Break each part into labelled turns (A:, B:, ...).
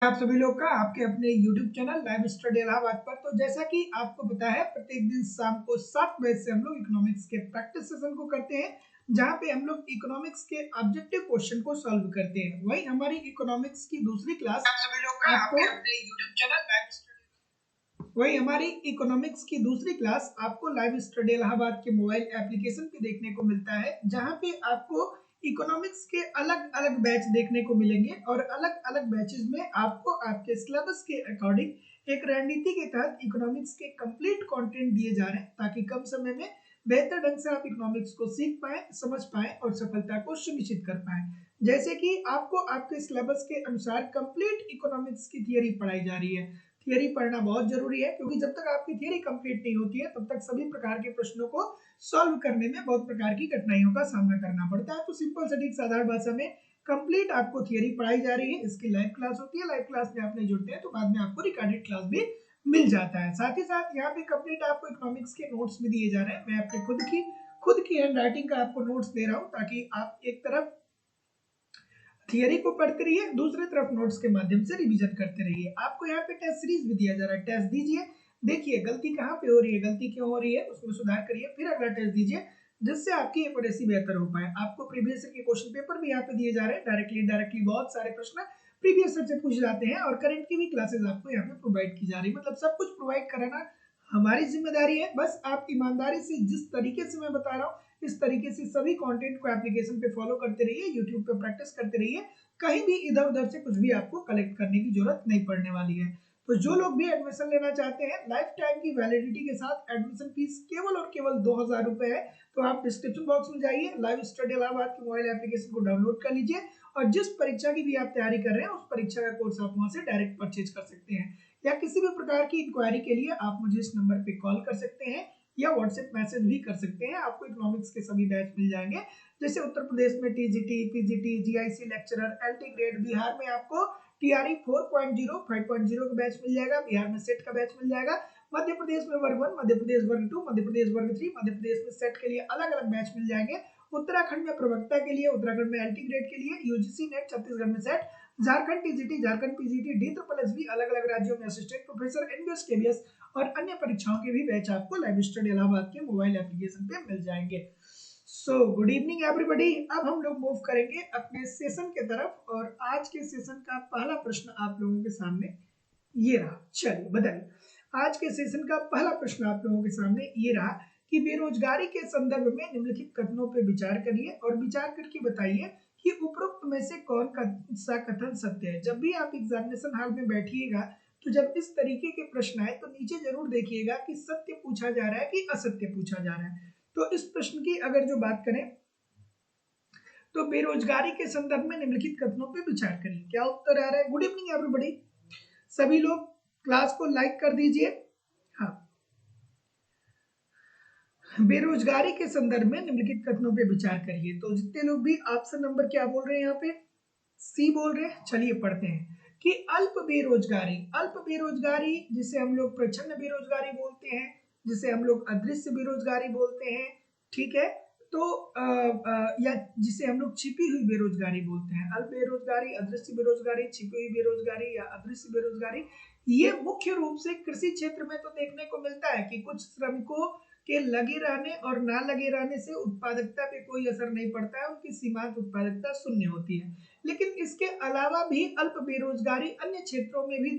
A: आप सभी लोग का आपके अपने YouTube channel live study Allahabad पर। तो जैसा कि आपको पता है, प्रत्येक दिन शाम को 7 बजे से हम लोग इकोनॉमिक्स के प्रैक्टिस सेशन को करते हैं, जहां पे हम लोग इकोनॉमिक्स के ऑब्जेक्टिव क्वेश्चन को सॉल्व करते हैं। वही हमारी इकोनॉमिक्स की दूसरी क्लास आप सभी लोग का आपके अपने YouTube चैनल लाइव स्टडी वही हमारी इकोनॉमिक्स की दूसरी क्लास आपको लाइव स्टडी इलाहाबाद के मोबाइल एप्लीकेशन पे देखने को मिलता है, जहां पे आपको इकोनॉमिक्स के अलग अलग बैच देखने को मिलेंगे और अलग अलग बैचेस में आपको आपके सिलेबस के अकॉर्डिंग एक रणनीति के तहत इकोनॉमिक्स के कंप्लीट कंटेंट दिए जा रहे हैं, ताकि कम समय में बेहतर ढंग से आप इकोनॉमिक्स को सीख पाए, समझ पाए और सफलता को सुनिश्चित कर पाए। जैसे कि आपको आपके सिलेबस के अनुसार कंप्लीट इकोनॉमिक्स की थियरी पढ़ाई जा रही है। थियरी पढ़ना बहुत जरूरी है, क्योंकि जब तक आपकी थियरी कंप्लीट नहीं होती है तब तक सभी प्रकार के प्रश्नों को सॉल्व करने में बहुत प्रकार की कठिनाइयों का सामना करना पड़ता है। तो सिंपल सटीक साधारण भाषा में कंप्लीट आपको थियरी पढ़ाई जा रही है। इसकी लाइव क्लास होती है, लाइव क्लास में आप नहीं जुड़ते हैं तो बाद में आपको रिकॉर्डेड क्लास भी मिल जाता है। साथ ही साथ यहाँ पे कंप्लीट आपको इकोनॉमिक्स के नोट्स भी दिए जा रहे हैं। मैं अपने खुद की हैंड राइटिंग का आपको नोट्स दे रहा हूँ, ताकि आप एक तरफ थियरी को पढ़ते रहिए, दूसरी तरफ नोट्स के माध्यम से रिवीजन करते रहिए। आपको यहाँ पे टेस्ट सीरीज भी दिया जा रहा है, टेस्ट दीजिए, देखिए गलती कहाँ पे हो रही है, गलती क्यों हो रही है, उसमें सुधार करिए, फिर अगला टेस्ट दीजिए, जिससे आपकी एक्यूरेसी बेहतर हो पाए। आपको प्रीवियस ईयर के क्वेश्चन पेपर भी यहाँ पे दिए जा रहे हैं, डायरेक्टली इनडायरेक्टली बहुत सारे प्रश्न प्रीवियस ईयर से पूछ जाते हैं, और करंट की भी क्लासेस आपको यहाँ पे प्रोवाइड की जा रही है। मतलब सब कुछ प्रोवाइड कराना हमारी जिम्मेदारी है। बस आप ईमानदारी से जिस तरीके से मैं बता रहा हूँ इस तरीके से सभी कंटेंट को एप्लीकेशन पे फॉलो करते रहिए, यूट्यूब पे प्रैक्टिस करते रहिए। कहीं भी इधर उधर से कुछ भी आपको कलेक्ट करने की जरूरत नहीं पड़ने वाली है। तो जो लोग भी एडमिशन लेना चाहते हैं, लाइफ टाइम की वैलिडिटी के साथ एडमिशन फीस केवल और केवल 2000 रुपए है। तो आप डिस्क्रिप्शन बॉक्स में जाइए, लाइव स्टडी इलाहाबाद के मोबाइल एप्लीकेशन को डाउनलोड कर लीजिए, और जिस परीक्षा की भी आप तैयारी कर रहे हैं उस परीक्षा का कोर्स आप वहां से डायरेक्ट परचेज कर सकते हैं। या किसी भी प्रकार की इंक्वायरी के लिए आप मुझे इस नंबर पे कॉल कर सकते हैं या व्हाट्सएप मैसेज भी कर सकते हैं। आपको इकोनॉमिक्स के सभी बैच मिल जाएंगे, जैसे उत्तर प्रदेश में TGT, PGT, GIC lecturer, LT grade, Bihar में आपको टीआरई 4.0, 5.0 का बैच मिल जाएगा, बिहार में सेट का बैच मिल जाएगा, मध्य प्रदेश में वर्ग 1, मध्य प्रदेश वर्ग 2, मध्य प्रदेश वर्ग 3, मध्य प्रदेश में सेट के लिए अलग अलग बैच मिल जाएंगे, उत्तराखंड में प्रवक्ता के लिए, उत्तराखंड में एलटी ग्रेड के लिए, यूजीसी नेट, छत्तीसगढ़ में set, Jharkhand TGT, Jharkhand PGT, D triple S भी अलग अलग राज्यों में असिस्टेंट प्रोफेसर, एनबीएस, केबीएस और अन्य परीक्षाओं के भी बैच आपको लाइव स्टडी इलाहाबाद के मोबाइल एप्लीकेशन पे मिल जाएंगे। So good evening everybody. अब हम लोग मूव करेंगे अपने सेशन के तरफ, और आज के सेशन का पहला प्रश्न आप लोगों के सामने ये रहा। चलिए बताइए, आज के सेशन का पहला प्रश्न आप लोगों के सामने ये रहा कि बेरोजगारी के संदर्भ में निम्नलिखित कथनों पर विचार करिए और विचार करके बताइए कि उपरोक्त में से कौन सा कथन सत्य है। जब भी आप एग्जामिनेशन हॉल में बैठिएगा तो जब इस तरीके के प्रश्न आए तो नीचे जरूर देखिएगा कि सत्य पूछा जा रहा है कि असत्य पूछा जा रहा है। तो इस प्रश्न की अगर जो बात करें तो बेरोजगारी के संदर्भ में निम्नलिखित कथनों पर विचार करिए। क्या उत्तर आ रहा है? Good evening everybody. सभी लोग क्लास को लाइक कर दीजिए। हाँ, बेरोजगारी के संदर्भ में निम्नलिखित कथनों पर विचार करिए। तो जितने लोग भी ऑप्शन नंबर क्या बोल रहे हैं, यहाँ पे सी बोल रहे हैं। चलिए पढ़ते हैं कि अल्प बेरोजगारी जिसे हम लोग प्रच्छन्न बेरोजगारी बोलते हैं, जिसे हम लोग अदृश्य बेरोजगारी बोलते हैं, ठीक है। तो या जिसे हम लोग छिपी हुई बेरोजगारी बोलते हैं। अल्प बेरोजगारी, अदृश्य बेरोजगारी, छिपी हुई बेरोजगारी या अदृश्य बेरोजगारी, ये मुख्य रूप से कृषि क्षेत्र में तो देखने को मिलता है कि कुछ श्रमिकों के लगे रहने और ना लगे रहने से उत्पादकता पे कोई असर नहीं पड़ता है, उनकी सीमांत उत्पादकता शून्य होती है। लेकिन इसके अलावा भी अल्प बेरोजगारी अन्य क्षेत्रों में भी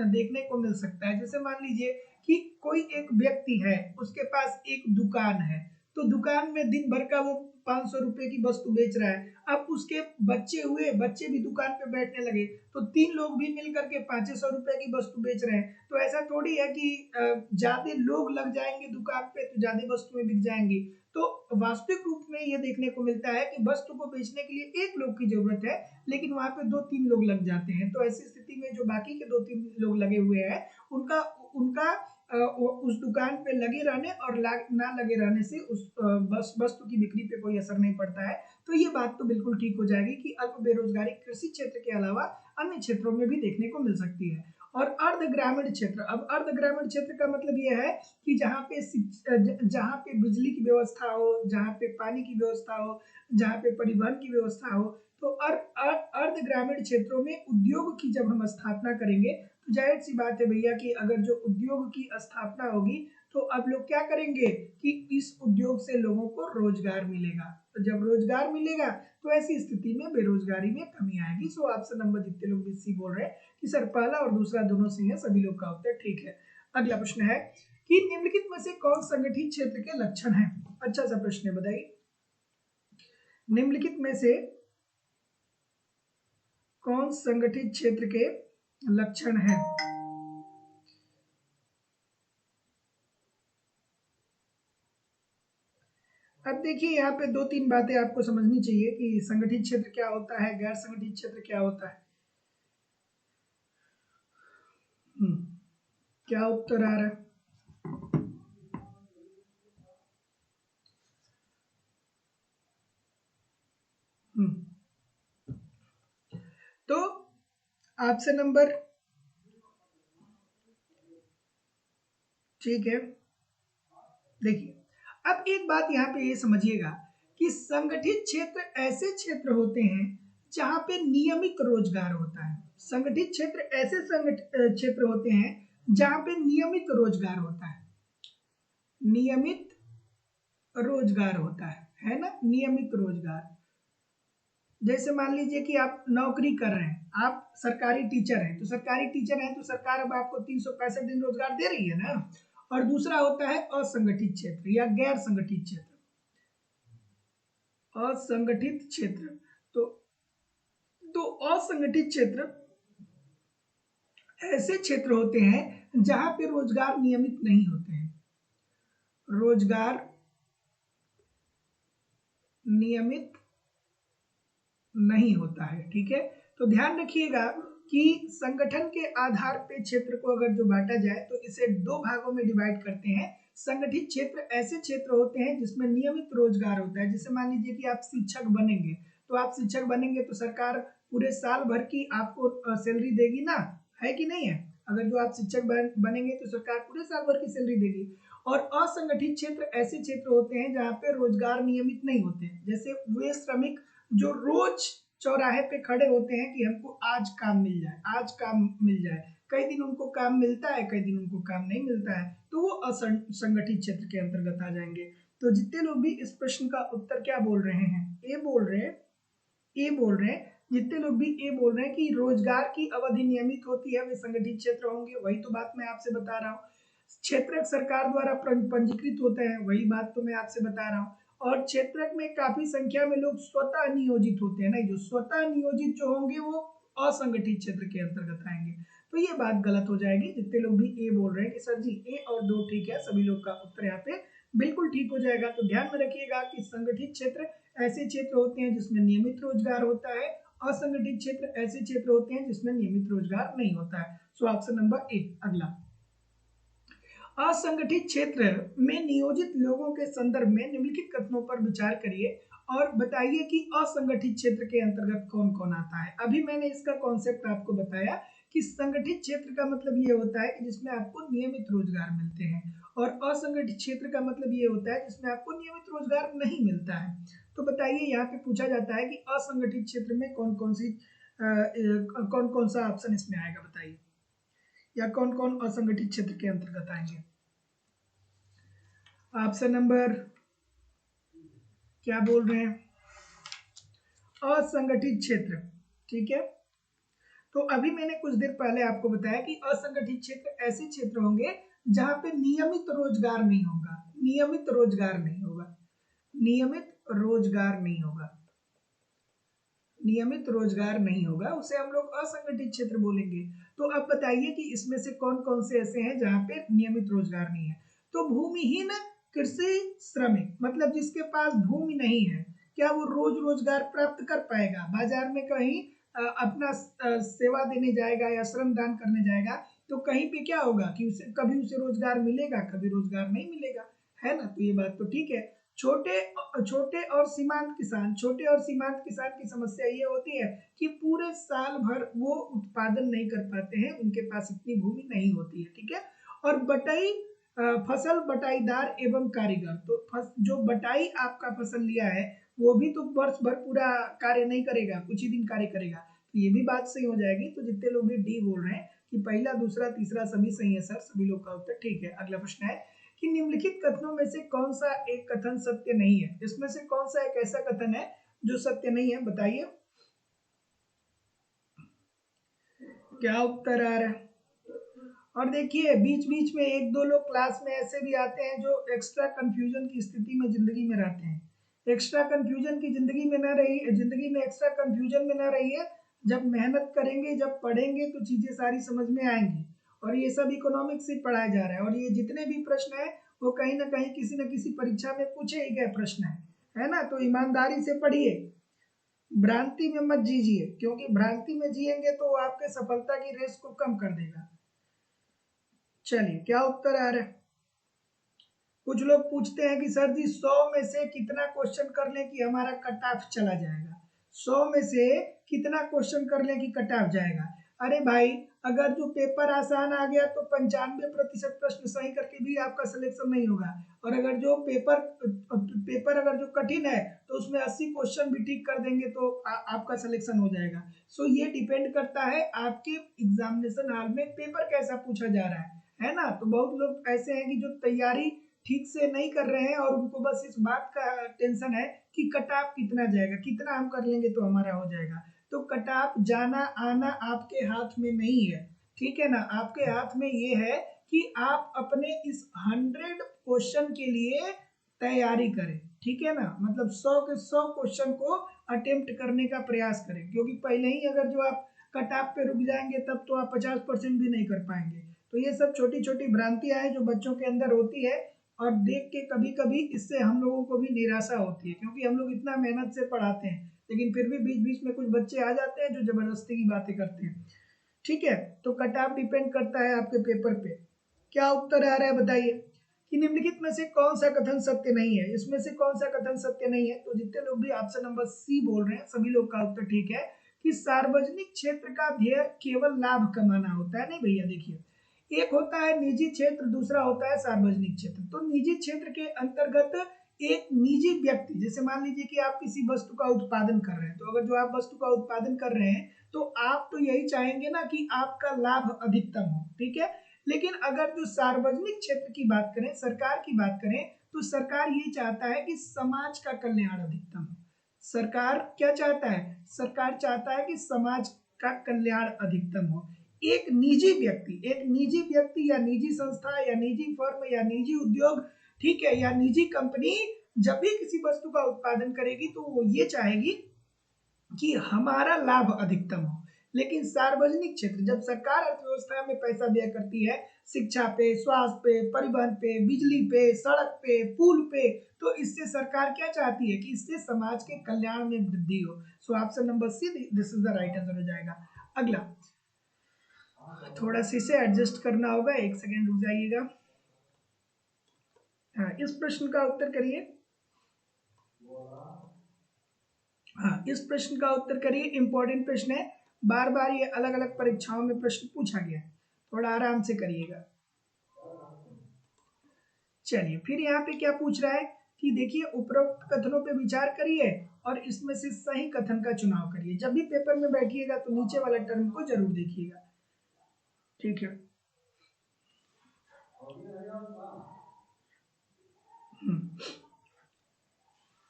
A: देखने को मिल सकता है। जैसे मान लीजिए कि कोई एक व्यक्ति है, उसके पास एक दुकान है, तो दुकान में दिन भर का वो 500 रुपए की वस्तु बेच रहा है। अब उसके बच्चे भी दुकान पे बैठने लगे, तो 3 लोग भी मिल करके 500 रुपए की वस्तु बेच रहे हैं। तो ऐसा थोड़ी है कि ज्यादा लोग लग जाएंगे दुकान पे तो ज्यादा वस्तुएं बिक जाएंगी। तो वास्तविक रूप में ये देखने को मिलता है कि वस्तु को बेचने के लिए एक लोग की जरूरत है, लेकिन वहां पे 2-3 लोग लग जाते हैं। तो ऐसी स्थिति में जो बाकी के 2-3 लोग लगे हुए हैं, उनका उनका उस दुकान पे लगे रहने और ना लगे रहने से उस वस्तु की बिक्री पे कोई असर नहीं पड़ता है। तो ये बात तो बिल्कुल ठीक हो जाएगी कि अल्प बेरोजगारी कृषि क्षेत्र के अलावा अन्य क्षेत्रों में भी देखने को मिल सकती है। और अर्ध ग्रामीण क्षेत्र, अब अर्ध ग्रामीण क्षेत्र का मतलब ये है कि जहाँ पे बिजली की व्यवस्था हो, जहाँ पे पानी की व्यवस्था हो, जहाँ पे परिवहन की व्यवस्था हो, तो अर्ध ग्रामीण क्षेत्रों में उद्योग की जब हम स्थापना करेंगे तो जाहिर सी बात है भैया कि अगर जो उद्योग की स्थापना होगी तो अब लोग क्या करेंगे कि इस उद्योग से लोगों को रोजगार मिलेगा, तो जब रोजगार मिलेगा तो ऐसी स्थिति में बेरोजगारी में कमी आएगी। सो ऑप्शन नंबर जितने लोग भी सी बोल रहे हैं कि सर पहला और दूसरा दोनों सही है, सभी लोग का उत्तर ठीक है। अगला प्रश्न है कि निम्नलिखित में से कौन संगठित क्षेत्र के लक्षण है। अच्छा सा प्रश्न है, बताइए निम्नलिखित में से कौन संगठित क्षेत्र के लक्षण है। अब देखिए यहाँ पे दो तीन बातें आपको समझनी चाहिए कि संगठित क्षेत्र क्या होता है, गैर संगठित क्षेत्र क्या होता है। क्या उत्तर आ रहा है? तो ऑप्शन नंबर ठीक है। देखिए अब एक बात यहाँ पे ये समझिएगा कि संगठित क्षेत्र ऐसे क्षेत्र होते हैं जहाँ पे नियमित रोजगार होता है। संगठित क्षेत्र ऐसे क्षेत्र होते हैं जहाँ पे नियमित रोजगार होता है, नियमित रोजगार होता है ना, नियमित रोजगार। जैसे मान लीजिए कि आप नौकरी कर रहे हैं, आप सरकारी टीचर हैं, तो सरकारी टीचर हैं तो सरकार अब आपको 365 दिन रोजगार दे रही है ना। और दूसरा होता है असंगठित क्षेत्र या गैर संगठित क्षेत्र। असंगठित क्षेत्र तो असंगठित क्षेत्र ऐसे क्षेत्र होते हैं जहां पे रोजगार नियमित नहीं होते हैं, रोजगार नियमित नहीं होता है। ठीक है, तो ध्यान रखिएगा कि संगठन के आधार पे क्षेत्र को अगर जो बांटा जाए तो इसे दो भागों में डिवाइड करते हैं। संगठित क्षेत्र ऐसे क्षेत्र होते हैं जिसमें नियमित रोजगार होता है। जैसे मान लीजिए कि आप शिक्षक बनेंगे, तो आप शिक्षक बनेंगे तो सरकार पूरे साल भर की आपको सैलरी देगी ना, है कि नहीं है। अगर जो आप शिक्षक बनेंगे तो सरकार पूरे साल भर की सैलरी देगी। और असंगठित क्षेत्र ऐसे क्षेत्र होते हैं जहाँ पे रोजगार नियमित नहीं होते हैं। जैसे वे श्रमिक जो रोज चौराहे पे खड़े होते हैं कि हमको आज काम मिल जाए, आज काम मिल जाए, कई दिन उनको काम मिलता है, कई दिन उनको काम नहीं मिलता है, तो वो असंगठित क्षेत्र के अंतर्गत आ जाएंगे। तो जितने लोग भी इस प्रश्न का उत्तर क्या बोल रहे हैं, ए बोल रहे हैं, ए बोल रहे हैं, जितने लोग भी ए बोल रहे हैं कि रोजगार की अवधि नियमित होती है वे संगठित क्षेत्र होंगे, वही तो बात मैं आपसे बता रहा हूँ। क्षेत्रक सरकार द्वारा पंजीकृत होते हैं, वही बात तो मैं आपसे बता रहा हूँ। और क्षेत्रक में काफी संख्या में लोग स्वतः नियोजित होते हैं, नहीं जो स्वतः नियोजित जो होंगे वो असंगठित क्षेत्र के अंतर्गत आएंगे। तो ये बात गलत हो जाएगी। जितने लोग भी ए बोल रहे हैं कि सर जी ए और दो ठीक है, सभी लोग का उत्तर यहाँ पे बिल्कुल ठीक हो जाएगा। तो ध्यान में रखिएगा कि संगठित क्षेत्र ऐसे क्षेत्र होते हैं जिसमें नियमित रोजगार होता है, असंगठित क्षेत्र ऐसे क्षेत्र होते हैं जिसमें नियमित रोजगार नहीं होता है। सो ऑप्शन नंबर ए। अगला, असंगठित क्षेत्र में नियोजित लोगों के संदर्भ में निम्नलिखित कथनों पर विचार करिए और बताइए कि असंगठित क्षेत्र के अंतर्गत कौन कौन आता है। अभी मैंने इसका कॉन्सेप्ट आपको बताया कि संगठित क्षेत्र का मतलब ये होता है कि जिसमें आपको नियमित रोजगार मिलते हैं, और असंगठित क्षेत्र का मतलब ये होता है जिसमें आपको नियमित रोजगार नहीं मिलता है। तो बताइए यहाँ पे पूछा जाता है कि असंगठित क्षेत्र में कौन कौन सा ऑप्शन इसमें आएगा, बताइए, या कौन कौन असंगठित क्षेत्र के अंतर्गत आएंगे। ऑप्शन नंबर क्या बोल रहे हैं, असंगठित क्षेत्र। ठीक है, तो अभी मैंने कुछ देर पहले आपको बताया कि असंगठित क्षेत्र ऐसे क्षेत्र होंगे जहां पे नियमित रोजगार नहीं होगा, नियमित रोजगार नहीं होगा, नियमित रोजगार नहीं होगा, नियमित रोजगार नहीं होगा, उसे हम लोग असंगठित क्षेत्र बोलेंगे। तो अब बताइए कि इसमें से कौन कौन से ऐसे हैं जहां पे नियमित रोजगार नहीं है। तो भूमिहीन कृषि श्रमिक, मतलब जिसके पास भूमि नहीं है, क्या वो रोज रोजगार प्राप्त कर पाएगा? बाजार में कहीं अपना सेवा देने जाएगा या श्रम दान करने जाएगा तो कहीं पे क्या होगा कि उसे कभी उसे रोजगार मिलेगा, कभी रोजगार नहीं मिलेगा, है ना। तो ये बात तो ठीक है। छोटे छोटे और सीमांत किसान की समस्या ये होती है कि पूरे साल भर वो उत्पादन नहीं कर पाते हैं, उनके पास इतनी भूमि नहीं होती है, ठीक है। और बटाई फसल बटाईदार एवं कारीगर, तो जो बटाई आपका फसल लिया है वो भी तो वर्ष भर पूरा कार्य नहीं करेगा, कुछ ही दिन कार्य करेगा। तो ये भी बात सही हो जाएगी। तो जितने लोग भी डी बोल रहे हैं कि पहला दूसरा तीसरा सभी सही है सर, सभी लोग का उत्तर ठीक है। अगला प्रश्न है कि निम्नलिखित कथनों में से कौन सा एक कथन सत्य नहीं है। इसमें से कौन सा एक ऐसा कथन है जो सत्य नहीं है, बताइए क्या उत्तर आ रहा है। और देखिए बीच बीच में एक दो लोग क्लास में ऐसे भी आते हैं जो एक्स्ट्रा कंफ्यूजन की स्थिति में जिंदगी में रहते हैं। एक्स्ट्रा कंफ्यूजन की जिंदगी में ना रही, जिंदगी में एक्स्ट्रा कंफ्यूजन में ना रहिए। जब मेहनत करेंगे, जब पढ़ेंगे तो चीजें सारी समझ में आएंगी। और ये सब इकोनॉमिक्स से पढ़ाया जा रहा है, और ये जितने भी प्रश्न है वो कहीं ना कहीं किसी न किसी परीक्षा में पूछे ही गए प्रश्न है ना। तो ईमानदारी से पढ़िए, भ्रांति में मत जीजिए, क्योंकि भ्रांति में जिएंगे तो आपके सफलता की रेस को कम कर देगा। चलिए क्या उत्तर आ रहा है। कुछ लोग पूछते हैं कि सर जी 100 में से कितना क्वेश्चन कर लें कि हमारा कट ऑफ चला जाएगा। 100 में से कितना क्वेश्चन कर लें कि कट ऑफ जाएगा। अरे भाई, अगर जो पेपर आसान आ गया तो 95% प्रश्न सही करके भी आपका सिलेक्शन नहीं होगा। और अगर जो पेपर अगर जो कठिन है तो उसमें 80 क्वेश्चन भी ठीक कर देंगे तो आपका सिलेक्शन हो जाएगा। सो ये डिपेंड करता है आपके एग्जामिनेशन हॉल में पेपर कैसा पूछा जा रहा है ना। तो बहुत लोग ऐसे हैं कि जो तैयारी ठीक से नहीं कर रहे हैं और उनको बस इस बात का टेंशन है कि कट ऑफ कितना जाएगा, कितना हम कर लेंगे तो हमारा हो जाएगा। तो कट ऑफ जाना आना आपके हाथ में नहीं है, ठीक है ना। आपके हाथ में ये है कि आप अपने इस 100 क्वेश्चन के लिए तैयारी करें, ठीक है ना। मतलब 100 के 100 क्वेश्चन को अटेम्प्ट करने का प्रयास करें, क्योंकि पहले ही अगर जो आप कट ऑफ पे रुक जाएंगे तब तो आप 50% भी नहीं कर पाएंगे। तो ये सब छोटी छोटी भ्रांतियां हैं जो बच्चों के अंदर होती है, और देख के कभी कभी इससे हम लोगों को भी निराशा होती है, क्योंकि हम लोग इतना मेहनत से पढ़ाते हैं लेकिन फिर भी बीच बीच में कुछ बच्चे आ जाते हैं जो जबरदस्ती की बातें करते हैं, ठीक है। तो कट ऑफ डिपेंड करता है आपके पेपर पे। क्या उत्तर आ रहा है बताइए कि निम्नलिखित में से कौन सा कथन सत्य नहीं है। इसमें से कौन सा कथन सत्य नहीं है। तो जितने लोग भी ऑप्शन नंबर सी बोल रहे हैं सभी लोग का उत्तर ठीक है कि सार्वजनिक क्षेत्र का ध्येय केवल लाभ कमाना होता है। नहीं भैया, देखिए एक होता है निजी क्षेत्र, दूसरा होता है सार्वजनिक क्षेत्र। तो निजी क्षेत्र के अंतर्गत एक निजी व्यक्ति, जैसे मान लीजिए कि आप किसी वस्तु का उत्पादन कर रहे हैं, तो अगर जो आप वस्तु का उत्पादन कर रहे हैं तो आप तो यही चाहेंगे ना कि आपका लाभ अधिकतम हो, ठीक है। लेकिन अगर जो सार्वजनिक क्षेत्र की बात करें, सरकार की बात करें, तो सरकार ये चाहता है कि समाज का कल्याण अधिकतम हो। सरकार क्या चाहता है, सरकार चाहता है कि समाज का कल्याण अधिकतम हो। एक निजी व्यक्ति या निजी संस्था या निजी फर्म या निजी उद्योग, ठीक है, या निजी कंपनी जब भी किसी वस्तु का उत्पादन करेगी तो वो ये चाहेगी कि हमारा लाभ अधिकतम हो। लेकिन सार्वजनिक क्षेत्र, जब सरकार अर्थव्यवस्था में पैसा व्यय करती है शिक्षा पे, स्वास्थ्य पे, परिवहन पे, बिजली पे, सड़क पे, पुल पे, तो इससे सरकार क्या चाहती है कि इससे समाज के कल्याण में वृद्धि हो। सो option number C this is the right answer हो जाएगा। अगला, थोड़ा सा इसे एडजस्ट करना होगा, एक सेकेंड रुक जाइएगा। हाँ, इस प्रश्न का उत्तर करिए। हाँ, इस प्रश्न का उत्तर करिए, इंपॉर्टेंट प्रश्न है, बार बार ये अलग अलग परीक्षाओं में प्रश्न पूछा गया है, थोड़ा आराम से करिएगा। चलिए फिर यहाँ पे क्या पूछ रहा है कि देखिए उपरोक्त कथनों पे विचार करिए और इसमें से सही कथन का चुनाव करिए। जब भी पेपर में बैठिएगा तो नीचे वाला टर्म को जरूर देखिएगा, ठीक है।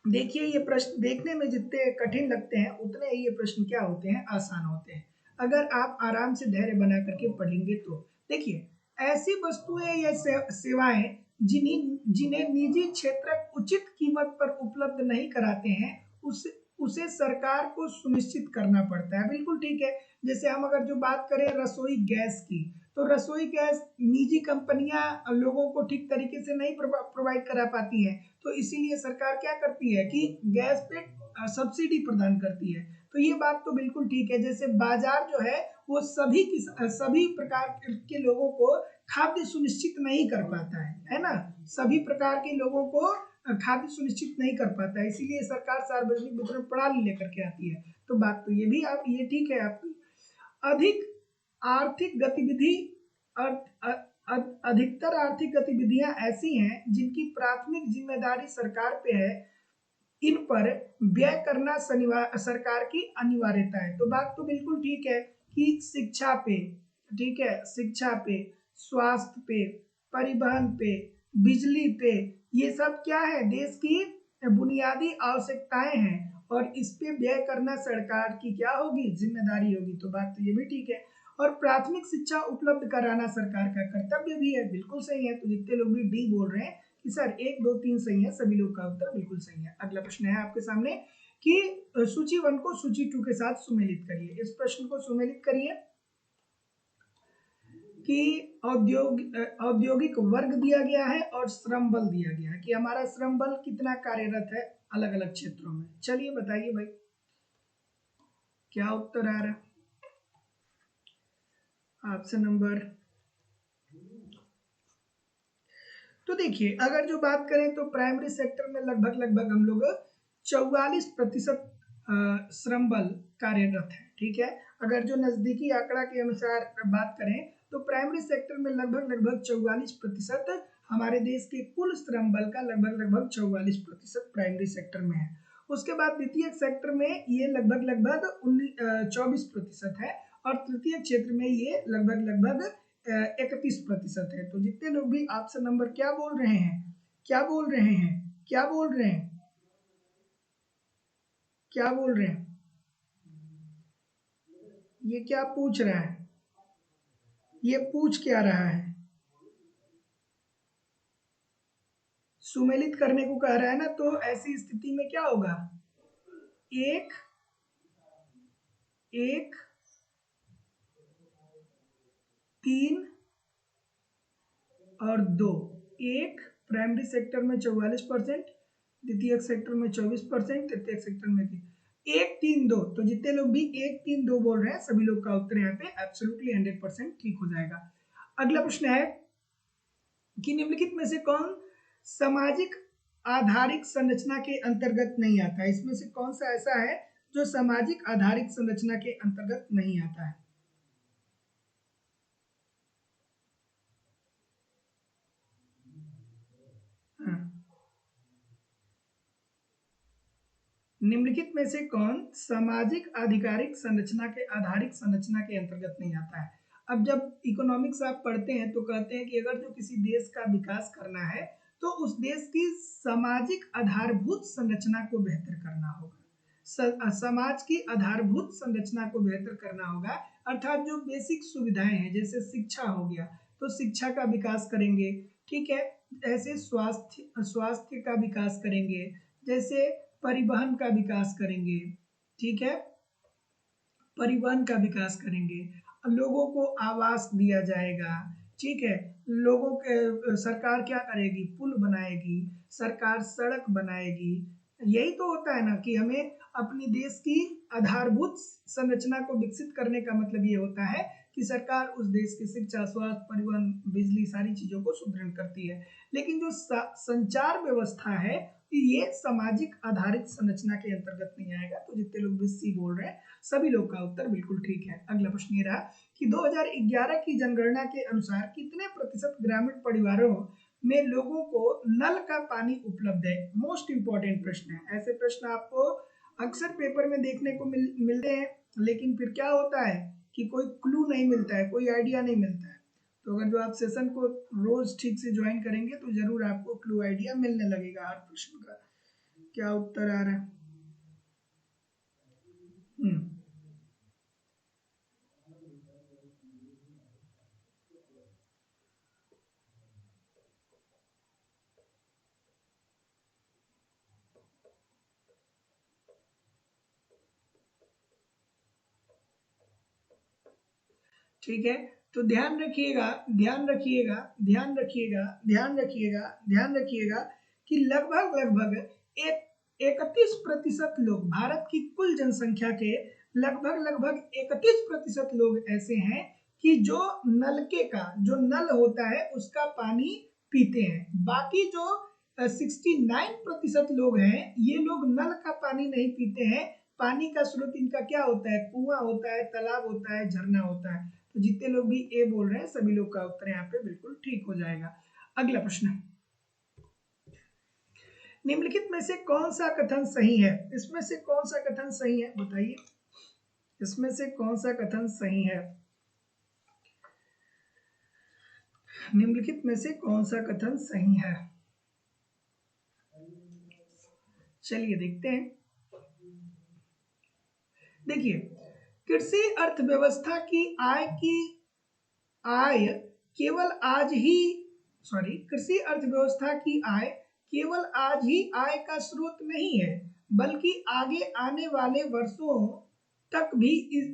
A: देखिए ये प्रश्न देखने में जितने कठिन लगते हैं उतने ही ये प्रश्न क्या होते हैं, आसान होते हैं, अगर आप आराम से धैर्य बना करके पढ़ेंगे तो। देखिए ऐसी वस्तुएं या सेवाएं जिन्हें निजी क्षेत्र उचित कीमत पर उपलब्ध नहीं कराते हैं उसे सरकार को सुनिश्चित करना पड़ता है। बिल्कुल ठीक है। जैसे हम अगर जो बात करें रसोई गैस की, तो रसोई गैस निजी कंपनियां लोगों को ठीक तरीके से नहीं प्रोवाइड करा पाती है, तो इसीलिए सरकार क्या करती है कि गैस पे सब्सिडी प्रदान करती है। तो ये बात तो बिल्कुल ठीक है। जैसे बाजार जो है वो सभी प्रकार के लोगों को खाद्य सुनिश्चित नहीं कर पाता है ना। सभी प्रकार के लोगों को खाद्य सुनिश्चित नहीं कर पाता है, इसीलिए सरकार सार्वजनिक वितरण प्रणाली लेकर के आती है। तो बात तो ये भी आप ये ठीक है आपकी। अधिक आर्थिक गतिविधि अधिकतर आर्थिक गतिविधियां ऐसी हैं जिनकी प्राथमिक जिम्मेदारी सरकार पे है, इन पर व्यय करना सरकार की अनिवार्यता है। तो बात तो बिल्कुल ठीक है कि शिक्षा पे, ठीक है, शिक्षा पे, स्वास्थ्य पे, परिवहन पे, बिजली पे, ये सब क्या है, देश की बुनियादी आवश्यकताएं हैं और इस पे व्यय करना सरकार की क्या होगी, जिम्मेदारी होगी। तो बात तो ये भी ठीक है। और प्राथमिक शिक्षा उपलब्ध कराना सरकार का कर्तव्य भी है, बिल्कुल सही है। तो जितने लोग भी डी बोल रहे हैं कि सर 1 2 3 सही है, सभी लोग का उत्तर बिल्कुल सही है। अगला प्रश्न है आपके सामने कि सूची 1 को सूची 2 के साथ सुमेलित करिए। इस प्रश्न को सुमेलित करिए कि औद्योगिक वर्ग दिया गया है और श्रम बल दिया गया है कि हमारा श्रम बल कितना कार्यरत है अलग अलग क्षेत्रों में। चलिए बताइए भाई क्या उत्तर आ रहा है। ऑप्शन नंबर, तो देखिए अगर जो बात करें तो प्राइमरी सेक्टर में लगभग हम लोग 44% श्रम बल कार्यरत है, ठीक है। अगर जो नजदीकी आंकड़ा के अनुसार बात करें तो प्राइमरी सेक्टर में लगभग 44% हमारे देश के कुल श्रम बल का लगभग 44% प्राइमरी सेक्टर में है। उसके बाद द्वितीय सेक्टर में ये लगभग 24% है और तृतीय क्षेत्र में ये लगभग 31% है। तो जितने लोग भी ऑप्शन नंबर क्या बोल रहे हैं, क्या बोल रहे हैं, क्या बोल रहे हैं, क्या बोल रहे हैं, ये क्या पूछ रहा है, ये पूछ क्या रहा है, सुमेलित करने को कह रहा है ना। तो ऐसी स्थिति में क्या होगा, एक एक 3 और 2, एक प्राइमरी सेक्टर में 44%, द्वितीय सेक्टर में 24%, तृतीय सेक्टर में 1 3 2। तो जितने लोग भी 1 3 2 बोल रहे हैं सभी लोग का उत्तर यहाँ पे एब्सोल्युटली 100% ठीक हो जाएगा। अगला प्रश्न है कि निम्नलिखित में से कौन सामाजिक आधारित संरचना के अंतर्गत नहीं आता है। इसमें से कौन सा ऐसा है जो सामाजिक आधारित संरचना के अंतर्गत नहीं आता है। निम्नलिखित में से कौन सामाजिक आधिकारिक संरचना के आधारित संरचना के अंतर्गत नहीं आता है। अब जब इकोनॉमिक्स आप पढ़ते हैं तो कहते हैं कि अगर जो किसी देश का विकास करना है तो उस देश की सामाजिक आधारभूत संरचना को बेहतर करना होगा, समाज की आधारभूत संरचना को बेहतर करना होगा। अर्थात जो बेसिक सुविधाएं हैं जैसे शिक्षा हो गया तो शिक्षा का विकास करेंगे, ठीक है। ऐसे स्वास्थ्य का विकास करेंगे, जैसे परिवहन का विकास करेंगे, ठीक है, परिवहन का विकास करेंगे, लोगों को आवास दिया जाएगा, ठीक है। लोगों के सरकार क्या करेगी, पुल बनाएगी, सरकार सड़क बनाएगी। यही तो होता है ना कि हमें अपनी देश की आधारभूत संरचना को विकसित करने का मतलब ये होता है कि सरकार उस देश की शिक्षा, स्वास्थ्य, परिवहन, बिजली सारी चीजों को सुदृढ़ करती है। लेकिन जो संचार व्यवस्था है ये सामाजिक आधारित संरचना के अंतर्गत नहीं आएगा। तो जितने लोग भी सी बोल रहे हैं सभी लोग का उत्तर बिल्कुल ठीक है। अगला प्रश्न ये रहा कि 2011 की जनगणना के अनुसार कितने प्रतिशत ग्रामीण परिवारों में लोगों को नल का पानी उपलब्ध है। मोस्ट इंपॉर्टेंट प्रश्न है, ऐसे प्रश्न आपको अक्सर पेपर में देखने को मिलते हैं, लेकिन फिर क्या होता है कि कोई क्लू नहीं मिलता है, कोई आइडिया नहीं मिलता है। तो अगर जो आप सेशन को रोज ठीक से ज्वाइन करेंगे तो जरूर आपको क्लू आइडिया मिलने लगेगा हर प्रश्न का। क्या उत्तर आ रहा है। ठीक है, तो ध्यान रखिएगा, ध्यान रखिएगा, ध्यान रखिएगा, ध्यान रखिएगा, ध्यान रखिएगा कि लगभग 31% लोग, भारत की कुल जनसंख्या के लगभग 31% लोग ऐसे हैं कि जो नलके का जो नल होता है उसका पानी पीते हैं। बाकी जो 69% लोग हैं, ये लोग नल का पानी नहीं पीते हैं। पानी का स्रोत इनका क्या होता है? कुआं होता है, तालाब होता है, झरना होता है। तो जितने लोग भी ए बोल रहे हैं सभी लोग का उत्तर यहाँ पे बिल्कुल ठीक हो जाएगा। अगला प्रश्न, निम्नलिखित में से कौन सा कथन सही है? इसमें से कौन सा कथन सही है बताइए, इसमें से कौन सा कथन सही है? निम्नलिखित में से कौन सा कथन सही है? चलिए देखते हैं। देखिए, कृषि अर्थव्यवस्था की आय केवल आज ही कृषि अर्थव्यवस्था की आय केवल आज ही आय का स्रोत नहीं है, बल्कि आगे आने वाले वर्षों तक भी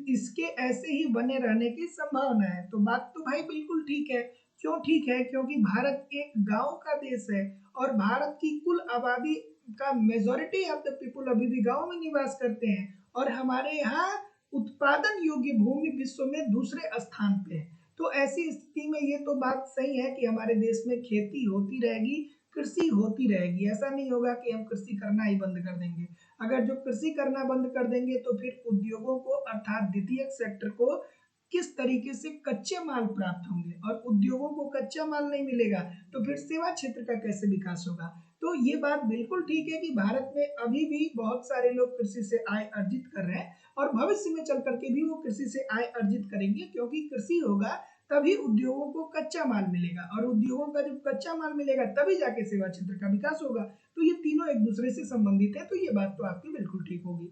A: इसके ऐसे ही बने रहने की संभावना है। तो बात तो भाई बिल्कुल ठीक है। क्यों ठीक है? क्योंकि भारत एक गांव का देश है और भारत की कुल आबादी का मेजोरिटी ऑफ द पीपुल अभी भी गांव में निवास करते हैं और हमारे यहाँ उत्पादन योग्य भूमि विश्व में दूसरे स्थान पे है। तो ऐसी स्थिति में ये तो बात सही है कि हमारे देश में खेती होती रहेगी, कृषि होती रहेगी। ऐसा नहीं होगा कि हम कृषि करना ही बंद कर देंगे। अगर जो कृषि करना बंद कर देंगे तो फिर उद्योगों को अर्थात द्वितीयक सेक्टर को किस तरीके से कच्चे माल प्राप्त होंगे, और उद्योगों को कच्चा माल नहीं मिलेगा तो फिर सेवा क्षेत्र का कैसे विकास होगा। तो ये बात बिल्कुल ठीक है कि भारत में अभी भी बहुत सारे लोग कृषि से आय अर्जित कर रहे हैं और भविष्य में चल करके भी वो कृषि से आय अर्जित करेंगे, क्योंकि कृषि होगा तभी उद्योगों को कच्चा माल मिलेगा और उद्योगों का जब कच्चा माल मिलेगा तभी जाके सेवा क्षेत्र का विकास होगा। तो ये तीनों एक दूसरे से संबंधित है। तो ये बात तो आपकी बिल्कुल ठीक होगी।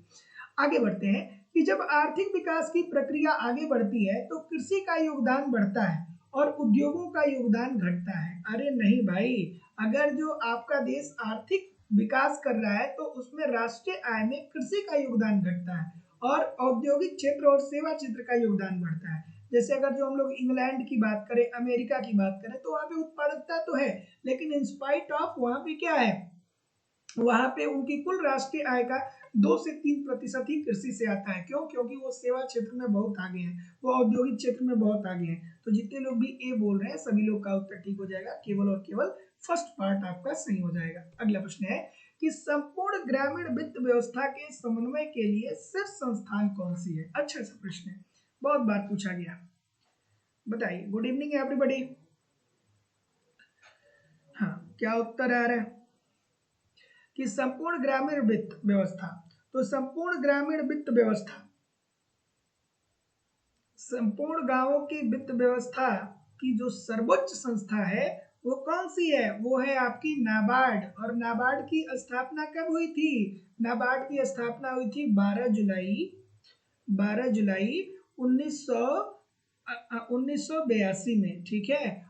A: आगे बढ़ते हैं कि जब आर्थिक विकास की प्रक्रिया आगे बढ़ती है तो कृषि का योगदान बढ़ता है और उद्योगों का योगदान घटता है। अरे नहीं भाई, अगर जो आपका देश आर्थिक विकास कर रहा है तो उसमें राष्ट्रीय आय में कृषि का योगदान घटता है और औद्योगिक क्षेत्र और सेवा क्षेत्र का योगदान बढ़ता है। जैसे अगर जो हम लोग इंग्लैंड की बात करें, अमेरिका की बात करें, तो वहां पे उत्पादकता तो है, लेकिन इन स्पाइट ऑफ वहां पे क्या है, वहां पे उनकी कुल राष्ट्रीय आय का 2 से 3% ही कृषि से आता है। क्यों? क्योंकि वो सेवा क्षेत्र में बहुत आगे हैं, वो औद्योगिक क्षेत्र में बहुत आगे हैं। तो जितने लोग भी ए बोल रहे हैं सभी लोग का उत्तर ठीक हो जाएगा, केवल और केवल फर्स्ट पार्ट आपका सही हो जाएगा। अगला प्रश्न है कि संपूर्ण ग्रामीण वित्त व्यवस्था के समन्वय के लिए शीर्ष संस्थान कौन सी है? अच्छा सा प्रश्न है, बहुत बार पूछा गया। बताइए। Good evening everybody. हाँ, क्या उत्तर आ रहा है कि संपूर्ण ग्रामीण वित्त व्यवस्था? तो संपूर्ण ग्रामीण वित्त व्यवस्था, संपूर्ण गांवों की वित्त व्यवस्था की जो सर्वोच्च संस्था है वो कौन सी है? वो है आपकी नाबार्ड। और नाबार्ड की स्थापना कब हुई थी? नाबार्ड की स्थापना हुई थी 12 जुलाई 1982 में, ठीक है।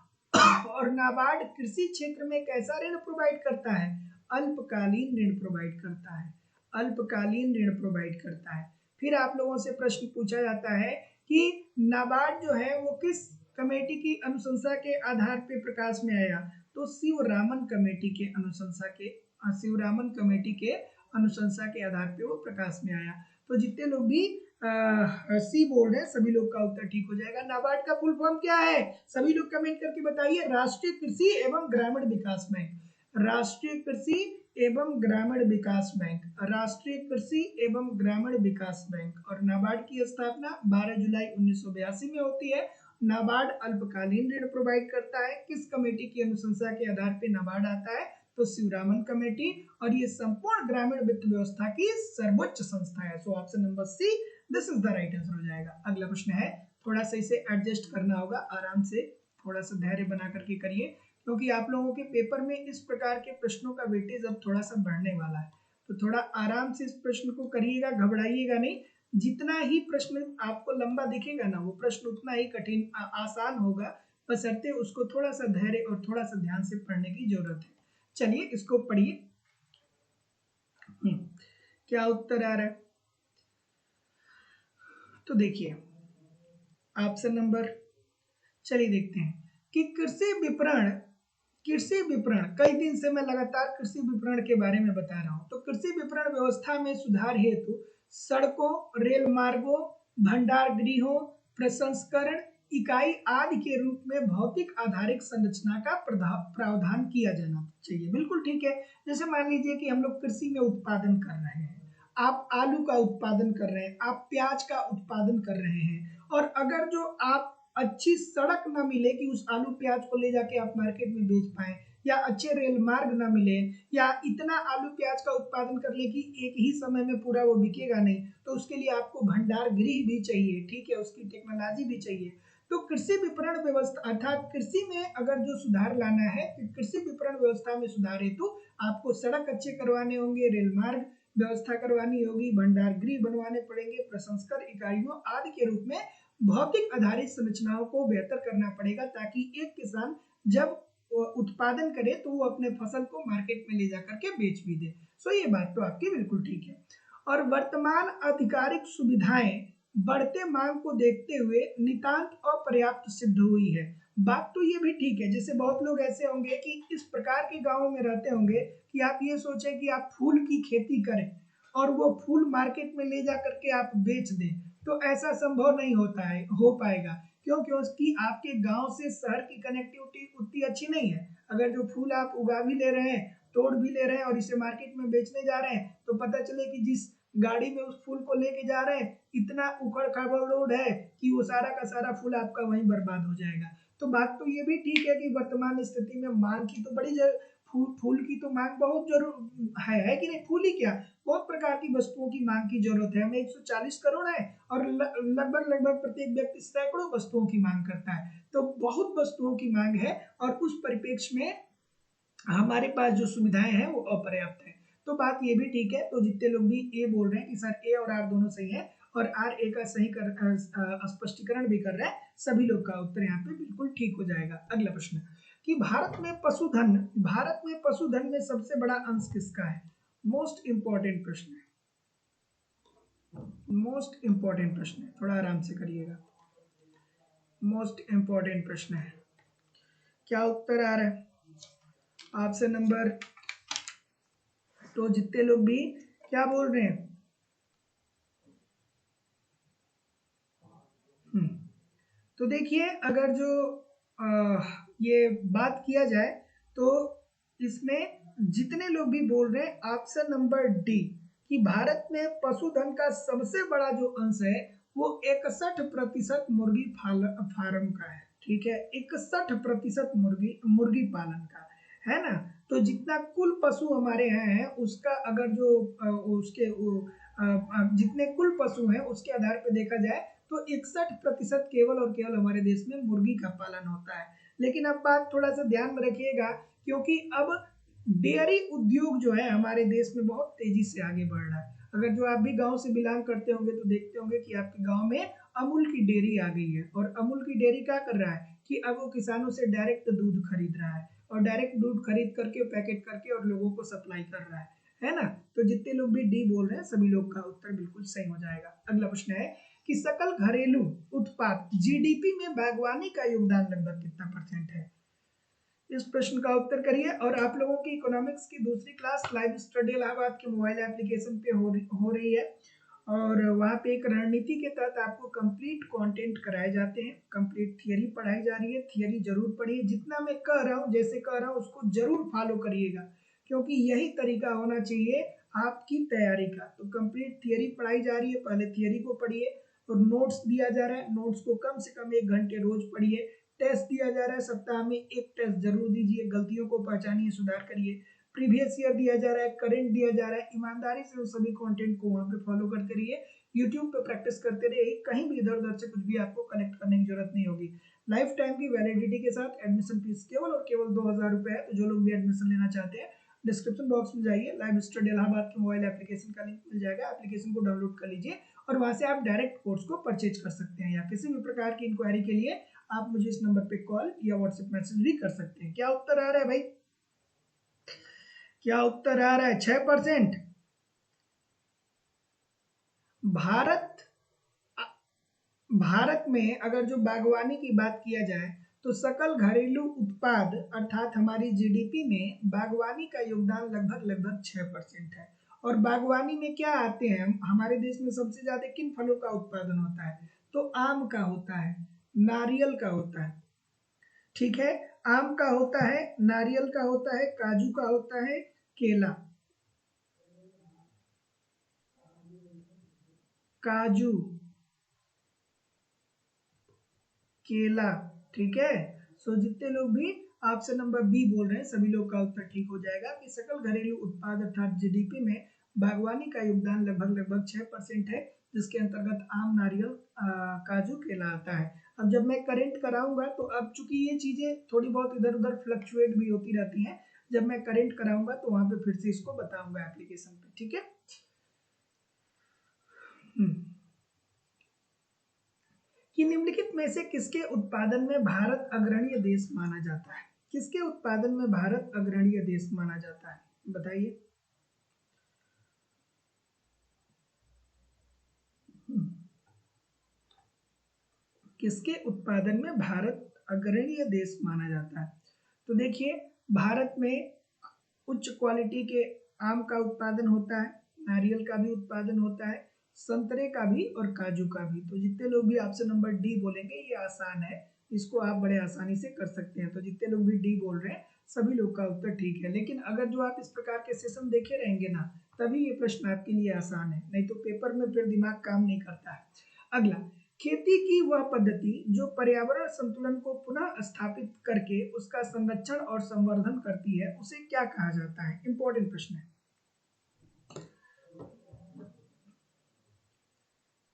A: और नाबार्ड कृषि क्षेत्र में कैसा ऋण प्रोवाइड करता है? अल्पकालीन ऋण प्रोवाइड करता है, अल्पकालीन ऋण प्रोवाइड करता है। फिर आप लोगों से प्रश्न पूछा जाता है कि नाबार्ड जो है वो किस कमेटी की अनुशंसा के आधार पे प्रकाश में आया? तो शिवरामन कमेटी के अनुशंसा के शिवरामन कमेटी के अनुशंसा के आधार पे वो प्रकाश में आया। तो जितने लोग भी सी बोल रहे हैं सभी लोग का उत्तर ठीक हो जाएगा। नाबार्ड का फुल फॉर्म क्या है? सभी लोग कमेंट करके बताइए। राष्ट्रीय कृषि एवं ग्रामीण विकास बैंक, राष्ट्रीय कृषि एवं ग्रामीण विकास बैंक, राष्ट्रीय कृषि एवं ग्रामीण विकास बैंक। और नाबार्ड की स्थापना 12 जुलाई 1982 में होती है। नाबार्ड अल्पकालीन ऋण प्रोवाइड करता है। किस कमेटी की अनुशंसा के आधार पर नाबार्ड आता है? तो शिवरामन कमेटी। और ये संपूर्ण ग्रामीण वित्त व्यवस्था की सर्वोच्च संस्था है। So option number C this is the right answer हो जाएगा। अगला प्रश्न है, थोड़ा सा इसे एडजस्ट करना होगा, आराम से थोड़ा सा धैर्य बना करके करिए, क्योंकि आप लोगों के पेपर में इस प्रकार के प्रश्नों का वेटेज अब थोड़ा सा बढ़ने वाला है। तो थोड़ा आराम से इस प्रश्न को करिएगा, घबराइएगा नहीं। जितना ही प्रश्न आपको लंबा दिखेगा ना, वो प्रश्न उतना ही कठिन आसान होगा, बशर्ते उसको थोड़ा सा धैर्य और थोड़ा सा ध्यान से पढ़ने की जरूरत है। चलिए इसको पढ़िए। क्या उत्तर आ रहा है? तो देखिए ऑप्शन नंबर, चलिए देखते हैं कि कृषि विपणन, कई दिन से मैं लगातार कृषि विपणन के बारे में बता रहा हूं। तो कृषि विपणन व्यवस्था में सुधार हेतु सड़कों, रेल मार्गों, भंडार गृहों, प्रसंस्करण इकाई आदि के रूप में भौतिक आधारित संरचना का प्रावधान किया जाना चाहिए। बिल्कुल ठीक है। जैसे मान लीजिए कि हम लोग कृषि में उत्पादन कर रहे हैं, आप आलू का उत्पादन कर रहे हैं, आप प्याज का उत्पादन कर रहे हैं, और अगर जो आप अच्छी सड़क ना मिले कि उस आलू प्याज को ले जाके आप मार्केट में बेच पाए, या अच्छे रेल मार्ग ना मिले, या इतना आलू प्याज का उत्पादन कर ले कि एक ही समय में पूरा वो बिकेगा नहीं, तो उसके लिए आपको भंडार गृह भी चाहिए, ठीक है, उसकी टेक्नोलॉजी भी चाहिए। तो कृषि विपणन व्यवस्था अर्थात कृषि में अगर जो सुधार लाना है, तो कृषि विपणन व्यवस्था में सुधार हेतु आपको सड़क अच्छे करवाने होंगे, रेल मार्ग व्यवस्था करवानी होगी, भंडार गृह बनवाने पड़ेंगे, प्रसंस्करण इकाइयों आदि के रूप में भौतिक आधारित संरचनाओं को बेहतर करना पड़ेगा, ताकि एक किसान जब उत्पादन करे तो वो अपने फसल को मार्केट में ले जाकर के बेच भी दे। सो ये बात तो आपकी बिल्कुल ठीक है। और वर्तमान आधिकारिक सुविधाएं बढ़ते मांग को देखते हुए नितांत अपर्याप्त सिद्ध हुई है। बात तो ये भी ठीक है। जैसे बहुत लोग ऐसे होंगे कि इस प्रकार के गांवों में रहते होंगे कि आप ये सोचें कि आप फूल की खेती करें और वो फूल मार्केट में ले जा करके आप बेच दें, तो ऐसा संभव नहीं होता है, हो पाएगा। क्यों? क्योंकि आपके गांव से शहर की कनेक्टिविटी उतनी अच्छी नहीं है। अगर जो फूल आप उगा भी ले रहे हैं, तोड़ भी ले रहे हैं और इसे मार्केट में बेचने जा रहे हैं, तो पता चले कि जिस गाड़ी में उस फूल को लेके जा रहे हैं, इतना उखड़ खाबड़ रोड है कि वो सारा का सारा फूल आपका वहीं बर्बाद हो जाएगा। तो बात तो ये भी ठीक है कि वर्तमान स्थिति में मांग की तो फूल की तो मांग बहुत जरूर है कि नहीं? फूल ही क्या, बहुत प्रकार की वस्तुओं की मांग की जरूरत है। हमें 140 करोड़ है और लगभग लगभग प्रत्येक व्यक्ति सैकड़ों वस्तुओं की मांग करता है, तो बहुत वस्तुओं की मांग है, और उस परिप्रेक्ष्य में हमारे पास जो सुविधाएं हैं वो अपर्याप्त है। तो बात ये भी ठीक है। तो जितने लोग भी ए बोल रहे हैं कि सर ए और आर दोनों सही है, और आर ए का सही कर स्पष्टीकरण भी कर रहा है, सभी लोग का उत्तर यहाँ पे बिल्कुल ठीक हो जाएगा। अगला प्रश्न कि भारत में पशुधन में सबसे बड़ा अंश किसका है? मोस्ट इंपॉर्टेंट प्रश्न है, मोस्ट इंपॉर्टेंट प्रश्न है, थोड़ा आराम से करिएगा। मोस्ट इंपॉर्टेंट प्रश्न है। क्या उत्तर आ रहा है? ऑप्शन नंबर, तो जितने लोग भी क्या बोल रहे हैं? तो देखिए, अगर जो ये बात किया जाए तो इसमें जितने लोग भी बोल रहे हैं ऑप्शन नंबर डी कि भारत में पशुधन का सबसे बड़ा जो अंश है वो 61% मुर्गी फार्म का है, ठीक है, 61% मुर्गी पालन का है ना। तो जितना कुल पशु हमारे यहाँ है उसका अगर जो उसके जितने कुल पशु हैं उसके आधार पर देखा जाए तो 61% केवल और केवल हमारे देश में मुर्गी का पालन होता है। लेकिन अब बात थोड़ा सा ध्यान में रखिएगा, क्योंकि अब डेयरी उद्योग जो है हमारे देश में बहुत तेजी से आगे बढ़ रहा है। अगर जो आप भी गांव से बिलोंग करते होंगे तो देखते होंगे कि आपके गांव में अमूल की डेयरी आ गई है, और अमूल की डेयरी क्या कर रहा है कि अब वो किसानों से डायरेक्ट दूध खरीद रहा है, और डायरेक्ट दूध खरीद करके पैकेट करके और लोगों को सप्लाई कर रहा है ना। तो जितने लोग भी डी बोल रहे हैं सभी लोग का उत्तर बिल्कुल सही हो जाएगा। अगला प्रश्न है कि सकल घरेलू उत्पाद जीडीपी में बागवानी का योगदान लगभग कितना परसेंट है? इस प्रश्न का उत्तर करिए। और आप लोगों की इकोनॉमिक्स की दूसरी क्लास लाइव स्टडी इलाहाबाद के मोबाइल एप्लीकेशन पे हो रही है, और वहाँ पे एक रणनीति के तहत आपको कंप्लीट कंटेंट कराए जाते हैं, कंप्लीट थियरी पढ़ाई जा रही है। थियरी जरूर पढ़िए, जितना मैं कह रहा हूँ जैसे कह रहा हूँ उसको जरूर फॉलो करिएगा, क्योंकि यही तरीका होना चाहिए आपकी तैयारी का। तो कंप्लीट थियरी पढ़ाई जा रही है, पहले थियरी को पढ़िए, और नोट्स दिया जा रहा है, नोट्स को कम से कम 1 घंटे रोज पढ़िए। टेस्ट दिया जा रहा है, सप्ताह में एक टेस्ट जरूर दीजिए, गलतियों को पहचानिए, सुधार करिए। प्रीवियस ईयर दिया जा रहा है, करंट दिया जा रहा है, ईमानदारी से उस सभी कंटेंट को वहां पे फॉलो करते रहिए। यूट्यूब पे प्रैक्टिस करते रहिए, कहीं भी इधर उधर से कुछ भी आपको कलेक्ट करने की जरूरत नहीं होगी। लाइफ टाइम की वैलिडिटी के साथ एडमिशन फीस केवल और केवल 2000 रुपए है। तो जो लोग भी एडमिशन लेना चाहते हैं डिस्क्रिप्शन बॉक्स में जाइए, लाइव स्टडी इलाहाबाद के मोबाइल एप्लीकेशन का लिंक मिल जाएगा, एप्लीकेशन को डाउनलोड कर लीजिए और वहां से आप डायरेक्ट कोर्स को परचेज कर सकते हैं। या किसी भी प्रकार की इंक्वायरी के लिए आप मुझे इस नंबर पे कॉल या व्हाट्सएप मैसेज भी कर सकते हैं। क्या उत्तर आ रहा है भाई? क्या उत्तर आ रहा है? 6%। भारत भारत में अगर जो बागवानी की बात किया जाए तो सकल घरेलू उत्पाद अर्थात हमारी जीडीपी में बागवानी का योगदान लगभग लगभग 6% है। और बागवानी में क्या आते हैं? हमारे देश में सबसे ज्यादा किन फलों का उत्पादन होता है? तो आम का होता है, नारियल का होता है, ठीक है। आम का होता है, नारियल का होता है, काजू का होता है, केला, काजू, केला, ठीक है। सो जितने लोग भी ऑप्शन नंबर बी बोल रहे हैं सभी लोग का उत्तर ठीक हो जाएगा कि सकल घरेलू उत्पाद अर्थात जीडीपी में बागवानी का योगदान लगभग लगभग 6% है, जिसके अंतर्गत आम, नारियल, काजू, केला आता है। अब जब मैं करेंट कराऊंगा तो अब चूंकि ये चीजें थोड़ी बहुत इधर उधर फ्लक्चुएट भी होती रहती हैं, जब मैं करंट कराऊंगा तो वहां पे फिर से इसको बताऊंगा एप्लीकेशन पे, ठीक है। कि निम्नलिखित में से किसके उत्पादन में भारत अग्रणीय देश माना जाता है? किसके उत्पादन में भारत अग्रणीय देश माना जाता है, बताइए। किसके उत्पादन में भारत अग्रणीय देश माना जाता है? तो देखिए, भारत में उच्च क्वालिटी के आम का उत्पादन होता है, नारियल का भी उत्पादन होता है, संतरे का भी और काजू का भी। तो जितने लोग भी ऑप्शन नंबर डी बोलेंगे ये आसान है, इसको आप बड़े आसानी से कर सकते हैं। तो जितने लोग भी डी बोल रहे हैं सभी लोग का उत्तर ठीक है। लेकिन अगर जो आप इस प्रकार के सेशन देखे रहेंगे ना, तभी ये प्रश्न आपके लिए आसान है, नहीं तो पेपर में फिर दिमाग काम नहीं करता है। अगला, खेती की वह पद्धति जो पर्यावरण संतुलन को पुनः स्थापित करके उसका संरक्षण और संवर्धन करती है उसे क्या कहा जाता है? इंपॉर्टेंट प्रश्न है।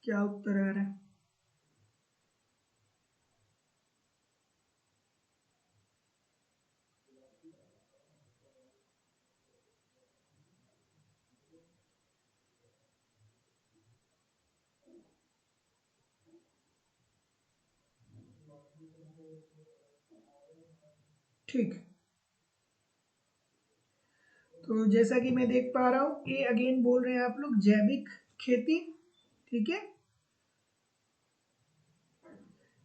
A: क्या उत्तर आ रहा है? ठीक, तो जैसा कि मैं देख पा रहा हूँ ए अगेन बोल रहे हैं आप लोग जैविक खेती, ठीक है।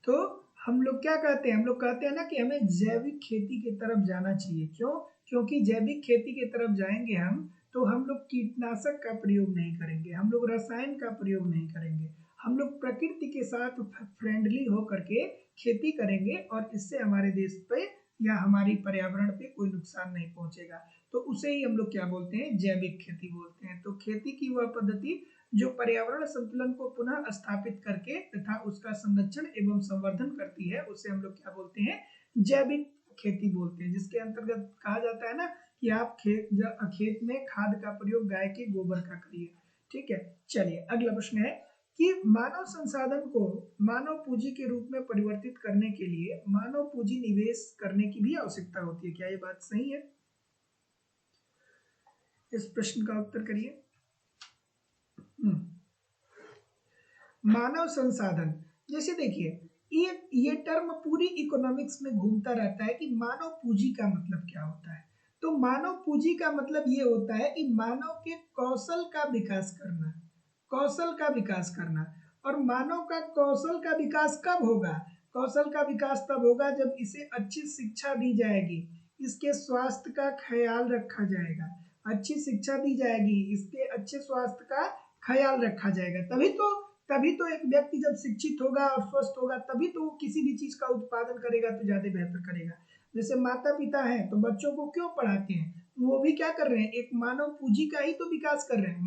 A: तो हम लोग क्या कहते हैं, हम लोग कहते हैं ना कि हमें जैविक खेती की तरफ जाना चाहिए। क्यों? क्योंकि जैविक खेती की तरफ जाएंगे हम तो हम लोग कीटनाशक का प्रयोग नहीं करेंगे, हम लोग रसायन का प्रयोग नहीं करेंगे, हम लोग प्रकृति के साथ फ्रेंडली होकर के खेती करेंगे और इससे हमारे देश पे या हमारी पर्यावरण पे कोई नुकसान नहीं पहुंचेगा। तो उसे ही हम लोग क्या बोलते हैं? जैविक खेती बोलते हैं। तो खेती की वह पद्धति जो पर्यावरण संतुलन को पुनः स्थापित करके तथा उसका संरक्षण एवं संवर्धन करती है उसे हम लोग क्या बोलते हैं? जैविक खेती बोलते हैं। जिसके अंतर्गत कहा जाता है ना कि आप खेत में खाद का प्रयोग गाय के गोबर का करिए, ठीक है। चलिए अगला प्रश्न है कि मानव संसाधन को मानव पूंजी के रूप में परिवर्तित करने के लिए मानव पूंजी निवेश करने की भी आवश्यकता होती है, क्या ये बात सही है? इस प्रश्न का उत्तर करिए। मानव संसाधन, जैसे देखिए ये टर्म पूरी इकोनॉमिक्स में घूमता रहता है कि मानव पूंजी का मतलब क्या होता है। तो मानव पूंजी का मतलब ये होता है कि मानव के कौशल का विकास करना, कौशल का विकास करना। और मानव का कौशल का विकास कब होगा? कौशल का विकास तब होगा जब इसे अच्छी शिक्षा दी जाएगी, इसके स्वास्थ्य का ख्याल रखा जाएगा, अच्छी शिक्षा दी जाएगी, इसके अच्छे स्वास्थ्य का ख्याल रखा जाएगा। तभी तो एक व्यक्ति जब शिक्षित होगा और स्वस्थ होगा तभी तो वो किसी भी चीज का उत्पादन करेगा तो ज्यादा बेहतर करेगा। जैसे माता पिता हैं तो बच्चों को क्यों पढ़ाते हैं? वो भी क्या कर रहे हैं? एक मानव पूंजी का ही तो विकास कर रहे हैं।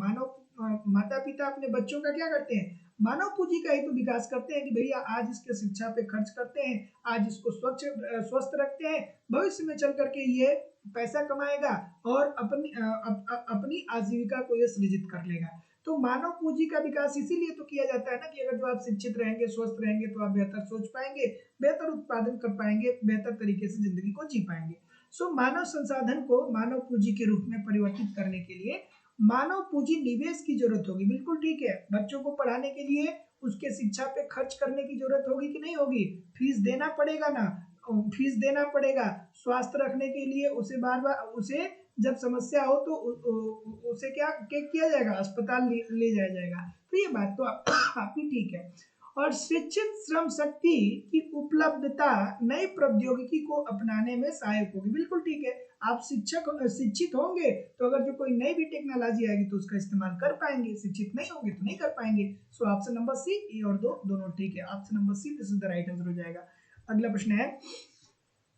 A: माता पिता अपने बच्चों का क्या करते हैं? मानव पूंजी का ही तो विकास करते हैं कि भैया आज इसके शिक्षा पे खर्च करते हैं, आज इसको स्वस्थ रखते हैं, भविष्य में चल करके ये पैसा कमाएगा और अपनी आजीविका को ये सृजित कर लेगा। तो मानव पूंजी का विकास इसीलिए तो किया जाता है ना कि अगर जो आप शिक्षित रहेंगे, स्वस्थ रहेंगे तो आप बेहतर सोच पाएंगे, बेहतर उत्पादन कर पाएंगे, बेहतर तरीके से जिंदगी को जी पाएंगे। सो मानव संसाधन को मानव पूंजी के रूप में परिवर्तित करने के लिए मानव पूंजी निवेश की जरूरत होगी। बिल्कुल ठीक है, बच्चों को पढ़ाने के लिए उसके शिक्षा पे खर्च करने की जरूरत होगी कि नहीं होगी? फीस देना पड़ेगा ना, फीस देना पड़ेगा। स्वास्थ्य रखने के लिए उसे बार बार उसे जब समस्या हो तो उसे क्या किया जाएगा? अस्पताल ले जाया जाएगा। तो ये बात तो आपकी ठीक है। और शिक्षित श्रम शक्ति की उपलब्धता नई प्रौद्योगिकी को अपनाने में सहायक होगी। बिल्कुल ठीक है, आप शिक्षित होंगे तो अगर जो कोई नई भी टेक्नोलॉजी आएगी तो उसका इस्तेमाल कर पाएंगे, शिक्षित नहीं होंगे तो नहीं कर पाएंगे। सो ऑप्शन नंबर सी, ए और दो दोनों ठीक है। Option number C this is the right answer हो जाएगा। अगला प्रश्न है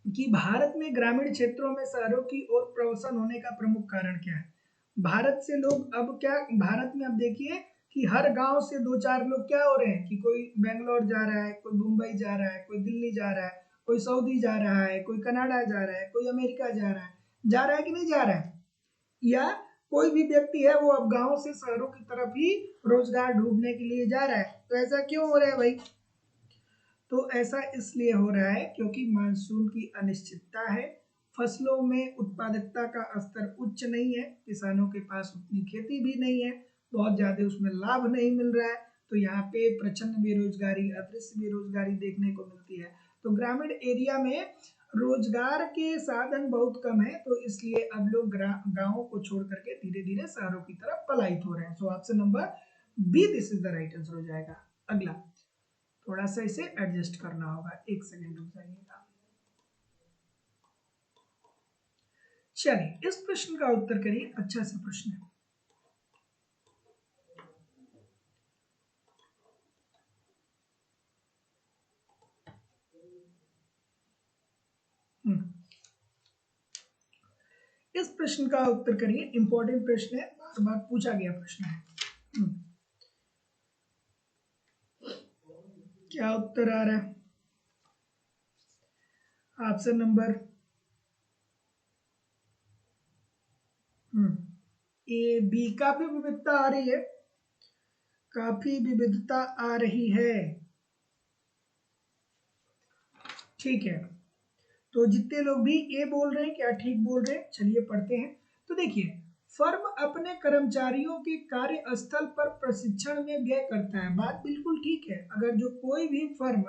A: कि भारत में ग्रामीण क्षेत्रों में शहरों की ओर प्रवसन होने का प्रमुख कारण क्या है। भारत से लोग अब क्या, भारत में अब देखिए कि हर गांव से दो चार लोग क्या हो रहे हैं कि कोई बेंगलोर जा रहा है, कोई मुंबई जा रहा है, कोई दिल्ली जा रहा है, कोई सऊदी जा रहा है, कोई कनाडा जा रहा है, कोई अमेरिका जा रहा है कि नहीं जा रहा है, या कोई भी व्यक्ति है वो अब गांव से शहरों की तरफ ही रोजगार ढूंढने के लिए जा रहा है। तो ऐसा क्यों हो रहा है भाई? तो ऐसा इसलिए हो रहा है क्योंकि मानसून की अनिश्चितता है, फसलों में उत्पादकता का स्तर उच्च नहीं है, किसानों के पास उतनी खेती भी नहीं है, बहुत ज्यादा उसमें लाभ नहीं मिल रहा है, तो यहाँ पे प्रचंड बेरोजगारी, अदृश्य बेरोजगारी देखने को मिलती है। तो ग्रामीण एरिया में रोजगार के साधन बहुत कम है, तो इसलिए अब लोग गांवों को छोड़ करके धीरे धीरे शहरों की तरफ पलायित हो रहे हैं। So option number B this is the right answer हो जाएगा। अगला, थोड़ा सा इसे एडजस्ट करना होगा, एक सेकेंड रुक जाइएगा। चलिए इस प्रश्न का उत्तर करिए, अच्छा सा प्रश्न है। इस प्रश्न का उत्तर करिए, इंपॉर्टेंट प्रश्न है, बार बार पूछा गया प्रश्न है। क्या उत्तर आ रहा है? Option number A B. काफी विविधता आ रही है, काफी विविधता आ रही है। ठीक है, तो जितने लोग भी ए बोल रहे हैं क्या ठीक बोल रहे हैं? चलिए पढ़ते हैं। तो देखिए, फर्म अपने कर्मचारियों के कार्यस्थल पर प्रशिक्षण में व्यय करता है। बात बिल्कुल ठीक है। अगर जो कोई भी फर्म,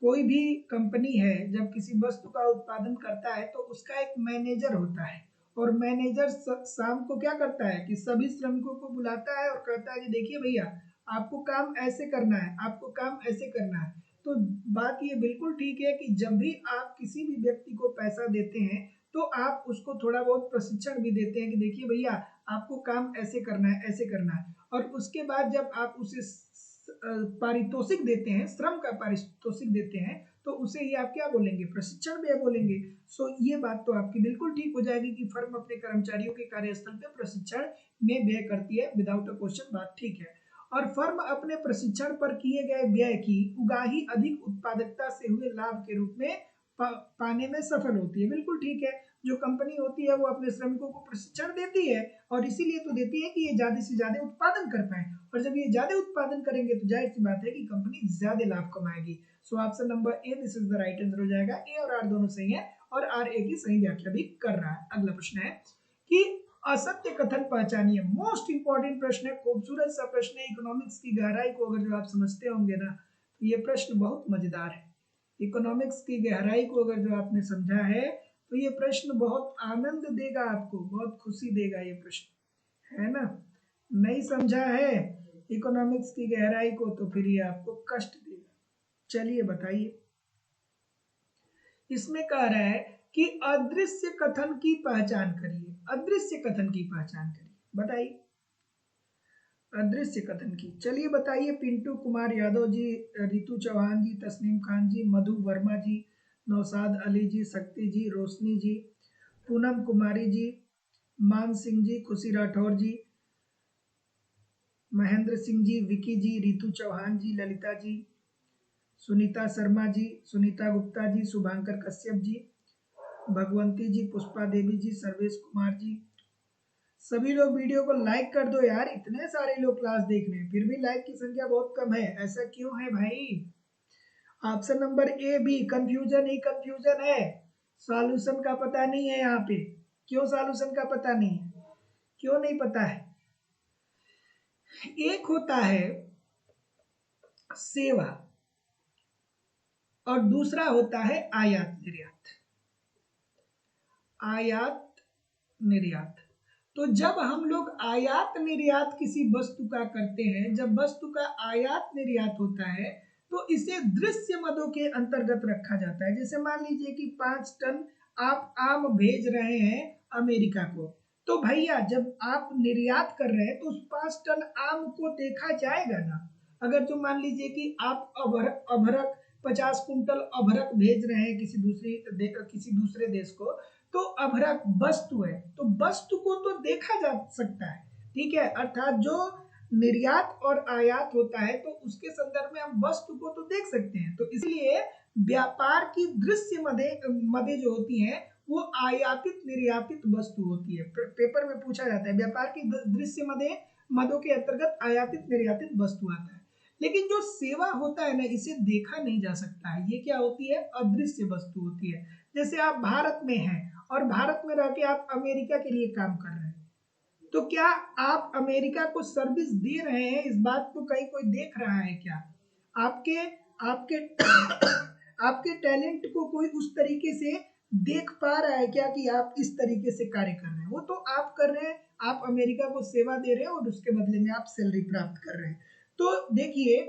A: कोई भी कंपनी है, जब किसी वस्तु का उत्पादन करता है तो उसका एक मैनेजर होता है, और मैनेजर शाम को क्या करता है कि सभी श्रमिकों को बुलाता है और कहता है कि देखिए भैया, आपको काम ऐसे करना है, आपको काम ऐसे करना है। तो बात ये बिल्कुल ठीक है कि जब भी आप किसी भी व्यक्ति को पैसा देते हैं तो आप उसको थोड़ा बहुत प्रशिक्षण भी देते हैं कि देखिए भैया, आपको काम ऐसे करना है, ऐसे करना है। और उसके बाद जब आप उसे पारितोषिक देते हैं, श्रम का पारितोषिक देते हैं, तो उसे ही आप क्या बोलेंगे? प्रशिक्षण व्यय बोलेंगे। सो ये बात तो आपकी बिल्कुल ठीक हो जाएगी कि फर्म अपने कर्मचारियों के कार्यस्थल पे प्रशिक्षण में व्यय करती है, विदाउट अ क्वेश्चन, बात ठीक है। और फर्म अपने प्रशिक्षण पर किए गए व्यय की उगाही अधिक उत्पादकता से हुए लाभ के रूप में पाने में सफल होती है। बिल्कुल ठीक है, जो कंपनी होती है वो अपने श्रमिकों को प्रशिक्षण देती है, और इसीलिए तो देती है कि ये ज्यादा से ज्यादा उत्पादन कर पाए, और जब ये ज्यादा उत्पादन करेंगे तो जाहिर सी बात है कि कंपनी ज्यादा लाभ कमाएगी। So option number A this is the right answer हो जाएगा। ए और आर दोनों सही है, और आर ए की सही व्याख्या भी कर रहा है। अगला प्रश्न है कि असत्य कथन पहचानिए। मोस्ट इंपॉर्टेंट प्रश्न है, खूबसूरत सा प्रश्न है। इकोनॉमिक्स की गहराई को अगर जो आप समझते होंगे ना, तो ये प्रश्न बहुत मजेदार है। इकोनॉमिक्स की गहराई को अगर जो आपने समझा है तो ये प्रश्न बहुत आनंद देगा आपको, बहुत खुशी देगा ये प्रश्न, है ना? नहीं समझा है इकोनॉमिक्स की गहराई को तो फिर ये आपको कष्ट देगा। चलिए बताइए, इसमें कह रहा है कि अदृश्य कथन की पहचान करिए। अदृश्य कथन की पहचान करिए, बताइए अदृश्य कथन की। चलिए बताइए, पिंटू कुमार यादव जी, रितु चौहान जी, तस्नीम खान जी, मधु वर्मा जी, नौसाद अली जी, शक्ति जी, रोशनी जी, पूनम कुमारी जी, मान सिंह जी, खुशी राठौर जी, महेंद्र सिंह जी, विकी जी, रितु चौहान जी, ललिता जी, सुनीता शर्मा जी, सुनीता गुप्ता जी, शुभांकर कश्यप जी, भगवंती जी, पुष्पा देवी जी, सर्वेश कुमार जी। सभी लोग वीडियो को लाइक कर दो यार, इतने सारे लोग क्लास देख रहे हैं फिर भी लाइक की संख्या बहुत कम है, ऐसा क्यों है भाई? Option number A B, confusion ही कंफ्यूजन है, सॉल्यूशन का पता नहीं है यहाँ पे। क्यों सॉल्यूशन का पता नहीं है? क्यों नहीं पता है? एक होता है सेवा और दूसरा होता है आयात निर्यात। आयात निर्यात, तो जब हम लोग आयात निर्यात किसी वस्तु का करते हैं, जब वस्तु का आयात निर्यात होता है तो इसे दृश्य मदों के अंतर्गत रखा जाता है। जैसे मान लीजिए कि 5 टन आप आम भेज रहे हैं अमेरिका को, तो भैया जब आप निर्यात कर रहे हैं तो उस 5 टन आम को देखा जाएगा ना। अगर जो मान लीजिए कि आप अभरक 50 कुंटल अभरक भेज रहे हैं किसी दूसरे देश को, तो अभरक वस्तु है, तो वस्तु को तो देखा जा सकता है, ठीक है। अर्थात जो निर्यात और आयात होता है तो उसके संदर्भ में हम वस्तु को तो देख सकते हैं। तो इसलिए व्यापार की दृश्य मदे जो होती हैं वो आयातित निर्यातित वस्तु होती है। पेपर में पूछा जाता है व्यापार की दृश्य मदों के अंतर्गत आयातित निर्यातित वस्तु आता है। लेकिन जो सेवा होता है ना, इसे देखा नहीं जा सकता है, ये क्या होती है, अदृश्य वस्तु होती है। जैसे आप भारत में हैं और भारत में रह के आप अमेरिका के लिए काम कर रहे हैं, तो क्या आप अमेरिका को सर्विस दे रहे हैं, इस बात को कहीं कोई देख रहा है क्या? आपके आपके आपके टैलेंट को कोई उस तरीके से देख पा रहा है क्या कि आप इस तरीके से कार्य कर रहे हैं? वो तो आप कर रहे हैं, आप अमेरिका को सेवा दे रहे हैं और उसके बदले में आप सैलरी प्राप्त कर रहे हैं। तो देखिए,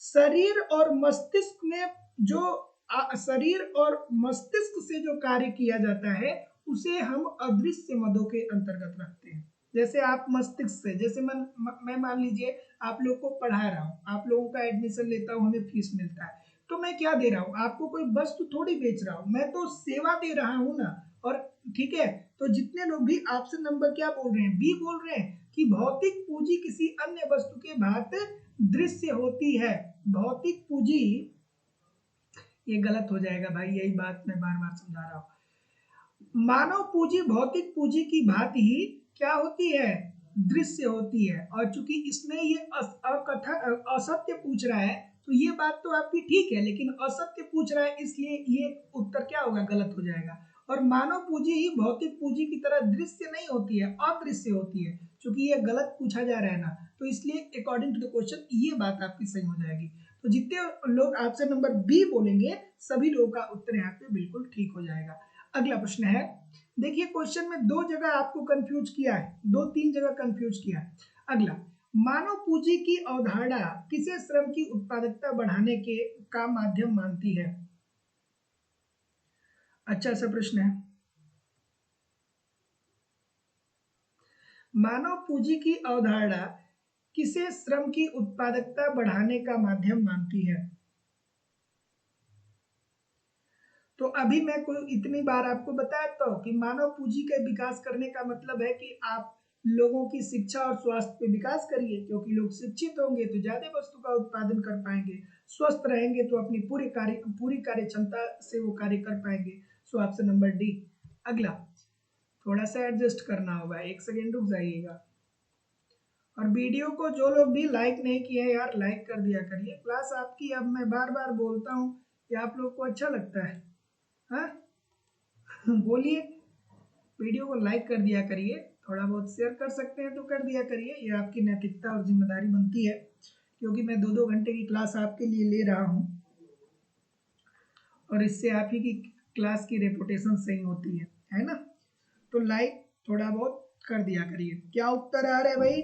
A: शरीर और मस्तिष्क में जो शरीर और मस्तिष्क से जो कार्य किया जाता है उसे हम अदृश्य मदों के अंतर्गत रखते हैं। जैसे आप मस्तिष्क से, जैसे मैं मान लीजिए आप लोग को पढ़ा रहा हूँ, आप लोगों का एडमिशन लेता हूँ, हमें फीस मिलता है, तो मैं क्या दे रहा हूँ, आपको कोई वस्तु थोड़ी बेच रहा हूँ, मैं तो सेवा दे रहा हूँ ना। और ठीक है, तो जितने लोग भी ऑप्शन नंबर क्या बोल रहे हैं, बी बोल रहे हैं कि भौतिक पूंजी किसी अन्य वस्तु के भांति दृश्य होती है। भौतिक पूंजी, ये गलत हो जाएगा भाई, यही बात मैं बार बार समझा रहा हूँ। मानव पूंजी भौतिक पूंजी की भांति ही क्या होती है, दृश्य होती है। और चूंकि इसमें ये असत्य पूछ रहा है, तो ये बात तो आपकी ठीक है, लेकिन असत्य पूछ रहा है इसलिए ये उत्तर क्या होगा, गलत हो जाएगा। और मानव पूंजी ही भौतिक पूंजी की तरह दृश्य नहीं होती है, अदृश्य होती है। चूंकि ये गलत पूछा जा रहा है ना, तो इसलिए अकॉर्डिंग टू द क्वेश्चन ये बात आपकी सही हो जाएगी। तो जितने लोग ऑप्शन नंबर बी बोलेंगे सभी लोगों का उत्तर यहाँ पे बिल्कुल ठीक हो जाएगा। अगला प्रश्न है, देखिए क्वेश्चन में 2 जगह आपको कंफ्यूज किया है, 2-3 जगह कंफ्यूज किया है। अगला, मानव पूंजी की अवधारणा किसे श्रम की उत्पादकता बढ़ाने के का माध्यम मानती है? अच्छा सा प्रश्न है। मानव पूंजी की अवधारणा किसे श्रम की उत्पादकता बढ़ाने का माध्यम मानती है? तो अभी मैं कोई इतनी बार आपको बताता हूँ कि मानव पूंजी का विकास करने का मतलब है कि आप लोगों की शिक्षा और स्वास्थ्य पे विकास करिए, क्योंकि लोग शिक्षित होंगे तो ज्यादा वस्तु का उत्पादन कर पाएंगे, स्वस्थ रहेंगे तो अपनी पूरी कार्य क्षमता से वो कार्य कर पाएंगे। सो ऑप्शन नंबर डी। अगला, थोड़ा सा एडजस्ट करना होगा, 1 सेकेंड रुक जाइएगा। और वीडियो को जो लोग भी लाइक नहीं किए हैं यार, लाइक कर दिया करिए। क्लास आपकी, अब मैं बार बार बोलता हूँ कि आप लोग को अच्छा लगता है, हाँ? बोलिए, वीडियो को लाइक कर दिया करिए, थोड़ा बहुत शेयर कर सकते हैं तो कर दिया करिए, ये आपकी नैतिकता और जिम्मेदारी बनती है, क्योंकि मैं 2-2 घंटे की क्लास आपके लिए ले रहा हूँ और इससे आप ही की क्लास की रेपुटेशन सही होती है ना। तो लाइक थोड़ा बहुत कर दिया करिए। क्या उत्तर आ रहा है भाई?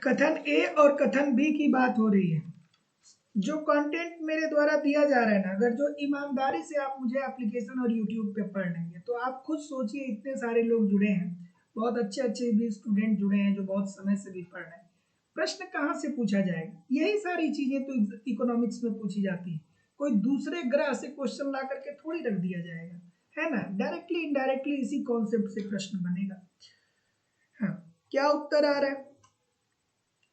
A: कथन ए और कथन बी की बात हो रही है। जो कंटेंट मेरे द्वारा दिया जा रहा है ना, अगर जो ईमानदारी से आप मुझे एप्लीकेशन और यूट्यूब पे पढ़ लेंगे, तो आप खुद सोचिए, इतने सारे लोग जुड़े हैं, बहुत अच्छे अच्छे भी स्टूडेंट जुड़े हैं जो बहुत समय से भी पढ़ रहे हैं, प्रश्न कहाँ से पूछा जाएगा? यही सारी चीजें तो इकोनॉमिक्स में पूछी जाती है। कोई दूसरे ग्रह से क्वेश्चन ला करके थोड़ी रख दिया जाएगा, है ना। डायरेक्टली इनडायरेक्टली इसी कॉन्सेप्ट से प्रश्न बनेगा। हाँ, क्या उत्तर आ रहा है?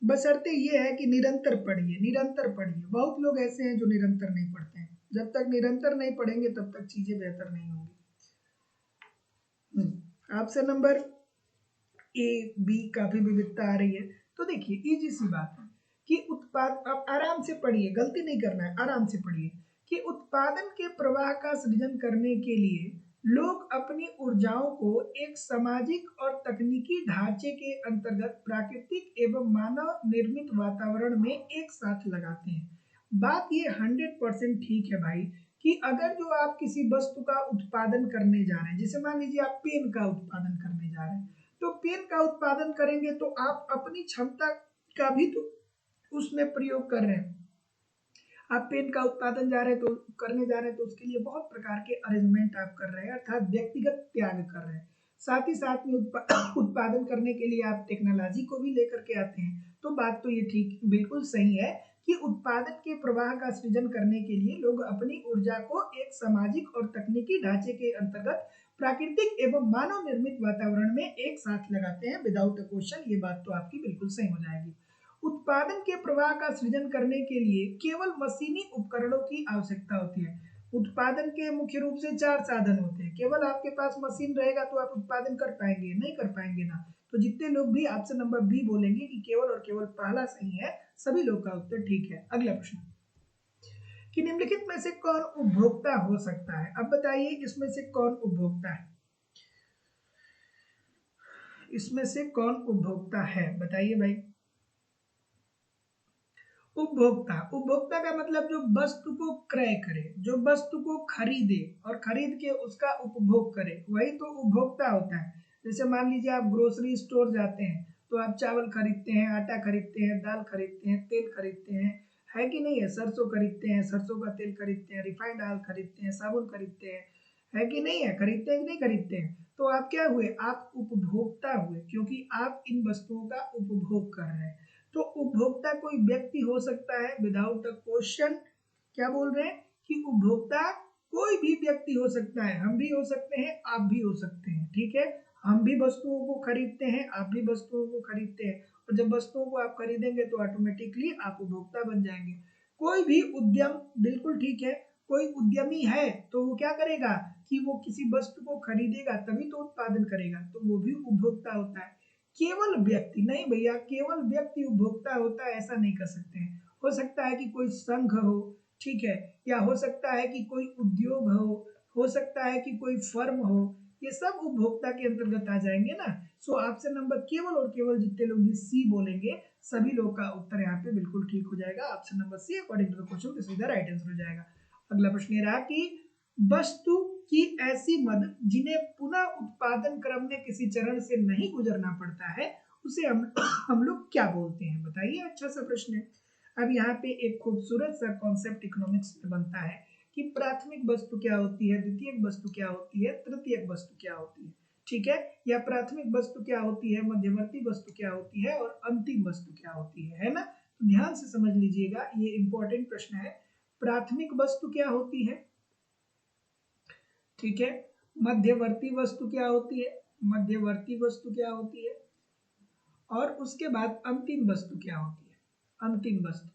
A: बशर्ते ये है कि निरंतर पढ़िए, निरंतर पढ़िए। बहुत लोग ऐसे हैं जो निरंतर नहीं पढ़ते हैं, जब तक निरंतर नहीं पढ़ेंगे तब तक चीजें बेहतर नहीं होंगी। ऑप्शन नंबर ए बी काफी विविधता आ रही है। तो देखिए, इजी सी बात है कि आप आराम से पढ़िए, गलती नहीं करना है, आराम से पढ़िए कि उत्पादन के प्रवाह का सृजन करने के लिए लोग अपनी ऊर्जाओं को एक सामाजिक और तकनीकी ढांचे के अंतर्गत प्राकृतिक एवं मानव निर्मित वातावरण में एक साथ लगाते हैं। बात ये 100% ठीक है भाई कि अगर जो आप किसी वस्तु का उत्पादन करने जा रहे हैं, जैसे मान लीजिए आप पेन का उत्पादन करने जा रहे हैं, तो पेन का उत्पादन करेंगे तो आप अपनी क्षमता का भी तो उसमें प्रयोग कर रहे हैं। आप पेन का उत्पादन करने जा रहे हैं तो उसके लिए बहुत प्रकार के अरेंजमेंट आप कर रहे हैं, अर्थात व्यक्तिगत त्याग कर रहे हैं। साथ ही साथ में उत्पादन करने के लिए आप टेक्नोलॉजी को भी लेकर के आते हैं। तो बात तो ये ठीक बिल्कुल सही है कि उत्पादन के प्रवाह का सृजन करने के लिए लोग अपनी ऊर्जा को एक सामाजिक और तकनीकी ढांचे के अंतर्गत प्राकृतिक एवं मानव निर्मित वातावरण में एक साथ लगाते हैं। विदाउट अ क्वेश्चन ये बात तो आपकी बिल्कुल सही हो जाएगी। उत्पादन के प्रवाह का सृजन करने के लिए केवल मशीनी उपकरणों की आवश्यकता होती है। उत्पादन के मुख्य रूप से 4 साधन होते हैं। केवल आपके पास मशीन रहेगा तो आप उत्पादन कर पाएंगे? नहीं कर पाएंगे ना। तो जितने लोग भी ऑप्शन नंबर बी बोलेंगे कि केवल और केवल पहला सही है, सभी लोग का उत्तर ठीक है। अगला प्रश्न कि निम्नलिखित में से कौन उपभोक्ता हो सकता है? अब बताइए इसमें से कौन उपभोक्ता है? इसमें से कौन उपभोक्ता है बताइए भाई। उपभोक्ता, उपभोक्ता का मतलब जो वस्तु को क्रय करे, जो वस्तु को खरीदे और खरीद के उसका उपभोग करे, वही तो उपभोक्ता होता है। जैसे मान लीजिए आप ग्रोसरी स्टोर जाते हैं तो आप चावल खरीदते हैं, आटा खरीदते हैं, दाल खरीदते हैं, तेल खरीदते हैं, है कि नहीं है? सरसों खरीदते हैं, सरसों का तेल खरीदते हैं, रिफाइंड ऑयल खरीदते हैं, साबुन खरीदते हैं, है कि नहीं है? खरीदते हैं कि नहीं खरीदते हैं? तो आप क्या हुए? आप उपभोक्ता हुए, क्योंकि आप इन वस्तुओं का उपभोग कर रहे हैं। तो उपभोक्ता कोई व्यक्ति हो सकता है, विदाउट अ क्वेश्चन। क्या बोल रहे हैं कि उपभोक्ता कोई भी व्यक्ति हो सकता है। हम भी हो सकते हैं, आप भी हो सकते हैं, ठीक है। हम भी वस्तुओं को खरीदते हैं, आप भी वस्तुओं को खरीदते हैं, और जब वस्तुओं को आप खरीदेंगे तो ऑटोमेटिकली आप उपभोक्ता बन जाएंगे। कोई भी उद्यम, बिल्कुल ठीक है, कोई उद्यमी है तो वो क्या करेगा कि वो किसी वस्तु को खरीदेगा तभी तो उत्पादन करेगा, तो वो भी उपभोक्ता होता है। केवल व्यक्ति नहीं भैया, केवल व्यक्ति उपभोक्ता होता है ऐसा नहीं कर सकते हैं। हो सकता है कि कोई संघ हो, ठीक है, या हो सकता है कि कोई उद्योग हो सकता है कि कोई फर्म हो, ये सब उपभोक्ता के अंतर्गत आ जाएंगे ना। सो ऑप्शन नंबर केवल और केवल जितने लोग भी सी बोलेंगे सभी लोग का उत्तर यहाँ पे बिल्कुल ठीक हो जाएगा। Option number C according to the question this is the right answer हो जाएगा। अगला प्रश्न ये रहा कि वस्तु की ऐसी मद जिन्हें पुनः उत्पादन क्रम में किसी चरण से नहीं गुजरना पड़ता है उसे हम लोग क्या बोलते हैं बताइए। अच्छा सा प्रश्न है। अब यहाँ पे एक खूबसूरत सा कॉन्सेप्ट इकोनॉमिक्स में बनता है कि प्राथमिक वस्तु क्या होती है, द्वितीयक वस्तु क्या होती है, तृतीयक वस्तु क्या होती है, ठीक है। या प्राथमिक वस्तु क्या होती है, मध्यवर्ती वस्तु क्या होती है, और अंतिम वस्तु क्या होती है ना। तो ध्यान से समझ लीजिएगा, ये इंपॉर्टेंट प्रश्न है। प्राथमिक वस्तु क्या होती है, ठीक है। मध्यवर्ती वस्तु क्या होती है, मध्यवर्ती वस्तु क्या होती है, और उसके बाद अंतिम वस्तु क्या होती है, अंतिम वस्तु,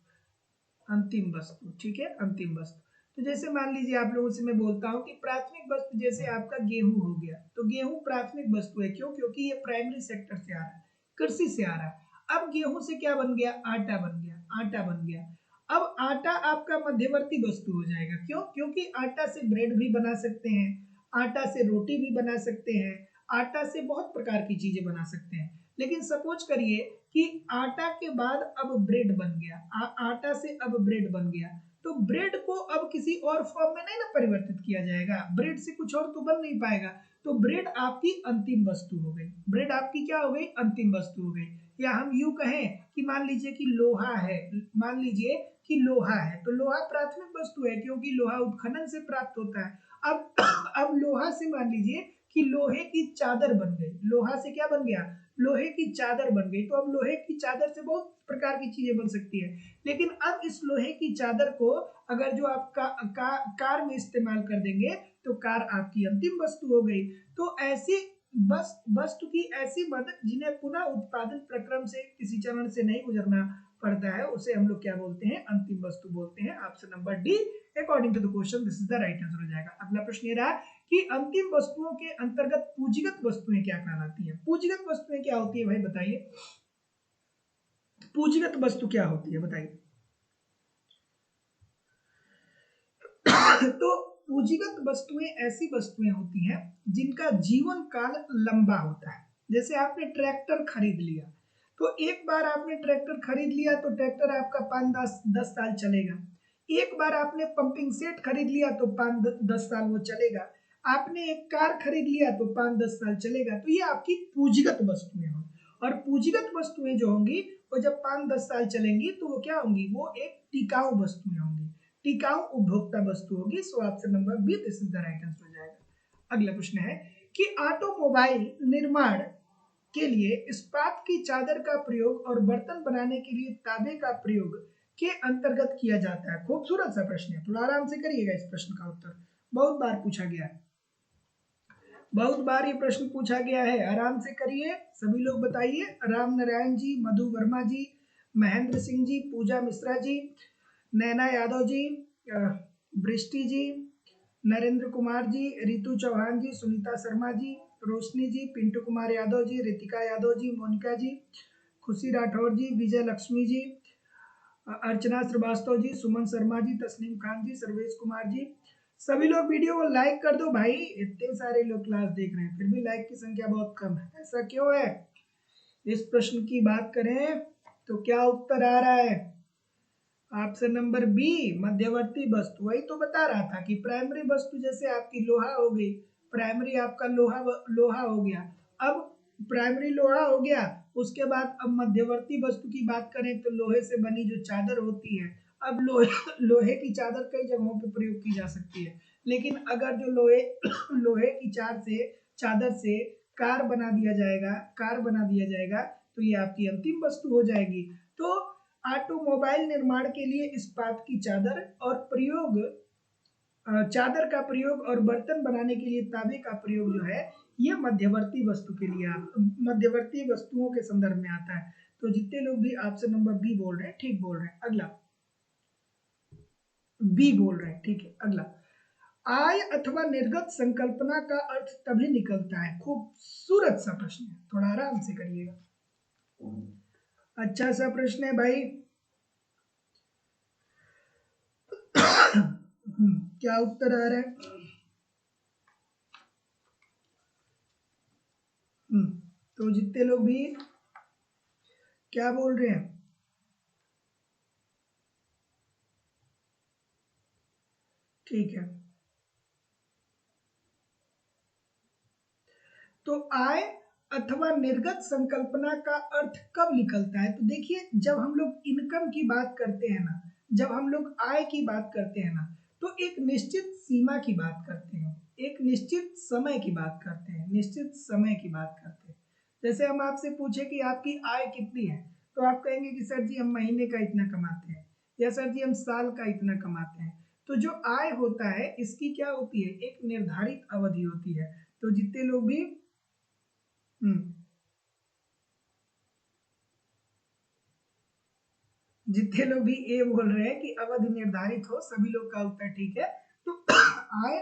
A: अंतिम वस्तु, ठीक है, अंतिम वस्तु। तो जैसे मान लीजिए आप लोगों से मैं बोलता हूँ कि प्राथमिक वस्तु जैसे आपका गेहूं हो गया, तो गेहूं प्राथमिक वस्तु है। क्यों? क्योंकि ये प्राइमरी सेक्टर से आ रहा है, कृषि से आ रहा है। अब गेहूं से क्या बन गया? आटा बन गया, आटा बन गया। अब आटा आपका मध्यवर्ती वस्तु हो जाएगा। क्यों? क्योंकि आटा से ब्रेड भी बना सकते हैं, आटा से रोटी भी बना सकते हैं, आटा से बहुत प्रकार की चीजें बना सकते हैं। लेकिन सपोज करिए कि आटा के बाद अब ब्रेड बन गया, आटा से अब ब्रेड बन गया, तो ब्रेड को अब किसी और फॉर्म में नहीं ना परिवर्तित किया जाएगा, ब्रेड से कुछ और तो बन नहीं पाएगा। तो ब्रेड आपकी अंतिम वस्तु हो गई, ब्रेड आपकी क्या हो गई? अंतिम वस्तु हो गई। या हम यूं कहें कि मान लीजिए कि लोहा है, मान लीजिए कि लोहा है, तो लोहा प्राथमिक वस्तु है क्योंकि लोहा उत्खनन से प्राप्त होता है। अब लोहा से मान लीजिए कि लोहे की चादर बन गई, लोहा से क्या बन गया? लोहे की चादर बन गई। तो अब लोहे की चादर से बहुत प्रकार की चीजें बन सकती है। लेकिन अब इस लोहे की चादर को अगर जो आप कार में इस्तेमाल कर देंगे तो कार आपकी अंतिम वस्तु हो गई। तो ऐसी वस्तु की ऐसी मदद जिन्हें पुनः उत्पादन प्रक्रम से किसी चरण से नहीं गुजरना पड़ता है उसे हम लोग क्या बोलते हैं? अंतिम वस्तु बोलते हैं। Option number D according to the question this is the right answer हो जाएगा। अगला प्रश्न ये रहा कि अंतिम वस्तुओं के अंतर्गत पूंजीगत वस्तुएं क्या कहलाती हैं? पूंजीगत वस्तुएं क्या होती है भाई बताइए, पूंजीगत वस्तु क्या होती है बताइए। तो पूंजीगत वस्तुएं ऐसी वस्तुएं होती हैं जिनका जीवन काल लंबा होता है। जैसे आपने ट्रैक्टर खरीद लिया, तो एक बार आपने ट्रैक्टर खरीद लिया तो ट्रैक्टर आपका 5-10 साल चलेगा। एक बार आपने पंपिंग सेट खरीद लिया तो 5-10 साल वो चलेगा। आपने एक कार खरीद लिया तो 5-10 साल चलेगा। तो ये आपकी पूंजीगत वस्तुएं होंगी, और पूंजीगत वस्तुएं जो होंगी वो जब 5-10 साल चलेंगी तो वो क्या होंगी, वो एक टिकाऊ वस्तुएं होंगी, टिकाऊ उपभोक्ता वस्तु होगी। So option number B this is the right answer हो जाएगा। अगला प्रश्न है कि ऑटोमोबाइल निर्माण के लिए इस्पात की चादर का प्रयोग और बर्तन बनाने के लिए तांबे का प्रयोग के अंतर्गत किया जाता है। खूबसूरत सा प्रश्न है, थोड़ा आराम से करिएगा। इस प्रश्न का उत्तर बहुत बार पूछा गया है, बहुत बार ये प्रश्न पूछा गया है। आराम से करिए, सभी लोग बताइए। राम नारायण जी, मधु वर्मा जी, महेंद्र सिंह जी, पूजा मिश्रा जी, नैना यादव जी, वृष्टि जी, नरेंद्र कुमार जी, रितु चौहान जी, सुनीता शर्मा जी, रोशनी जी, पिंटू कुमार यादव जी, रितिका यादव जी, मोनिका जी, खुशी राठौर जी, विजय लक्ष्मी जी, अर्चना श्रीवास्तव जी, सुमन शर्मा जी, तस्नीम खान जी, सर्वेश कुमार जी। सभी लोग वीडियो को लाइक कर दो भाई, इतने सारे लोग क्लास देख रहे हैं फिर भी लाइक की संख्या बहुत कम है, ऐसा क्यों है? इस प्रश्न की बात करें तो क्या उत्तर आ रहा है? ऑप्शन नंबर बी मध्यवर्ती वस्तु। वही तो बता रहा था कि प्राइमरी वस्तु जैसे आपकी लोहा हो गई, प्राइमरी आपका लोहा हो गया। अब प्राइमरी लोहा हो गया, उसके बाद अब मध्यवर्ती वस्तु की बात करें तो लोहे से बनी जो चादर होती है। अब लोहे की चादर कई जगहों पे प्रयोग की जा सकती है, लेकिन अगर जो लोहे की चादर से कार बना दिया जाएगा तो ये आपकी अंतिम वस्तु हो जाएगी। तो ऑटोमोबाइल निर्माण के लिए इस्पात की चादर का प्रयोग और बर्तन बनाने के लिए तांबे का प्रयोग जो है ये मध्यवर्ती मध्यवर्ती वस्तुओं के संदर्भ में आता है। तो जितने लोग भी ऑप्शन नंबर बी बोल रहे हैं ठीक बोल रहे हैं। अगला बी बोल रहे हैं, ठीक है। अगला, आय अथवा निर्गत संकल्पना का अर्थ तभी निकलता है। खूबसूरत सा प्रश्न है, थोड़ा आराम से करिएगा। अच्छा सा प्रश्न है भाई। क्या उत्तर आ रहा है? तो जितने लोग भी क्या बोल रहे हैं, ठीक है। तो आय अथवा निर्गत संकल्पना का अर्थ कब निकलता है? तो देखिए, जब हम लोग इनकम की बात करते हैं ना, जब हम लोग आय की बात करते हैं ना, तो एक निश्चित सीमा की बात करते हैं, एक निश्चित समय की बात करते हैं, निश्चित समय की बात करते हैं। जैसे हम आपसे पूछे कि आपकी आय कितनी है, तो आप कहेंगे कि सर जी हम महीने का इतना कमाते हैं, या सर जी हम साल का इतना कमाते हैं। तो जो आय होता है इसकी क्या होती है, एक निर्धारित अवधि होती है। तो जितने लोग भी जितने लोग भी ए बोल रहे हैं कि अवधि निर्धारित हो, सभी लोग का उत्तर ठीक है। तो आय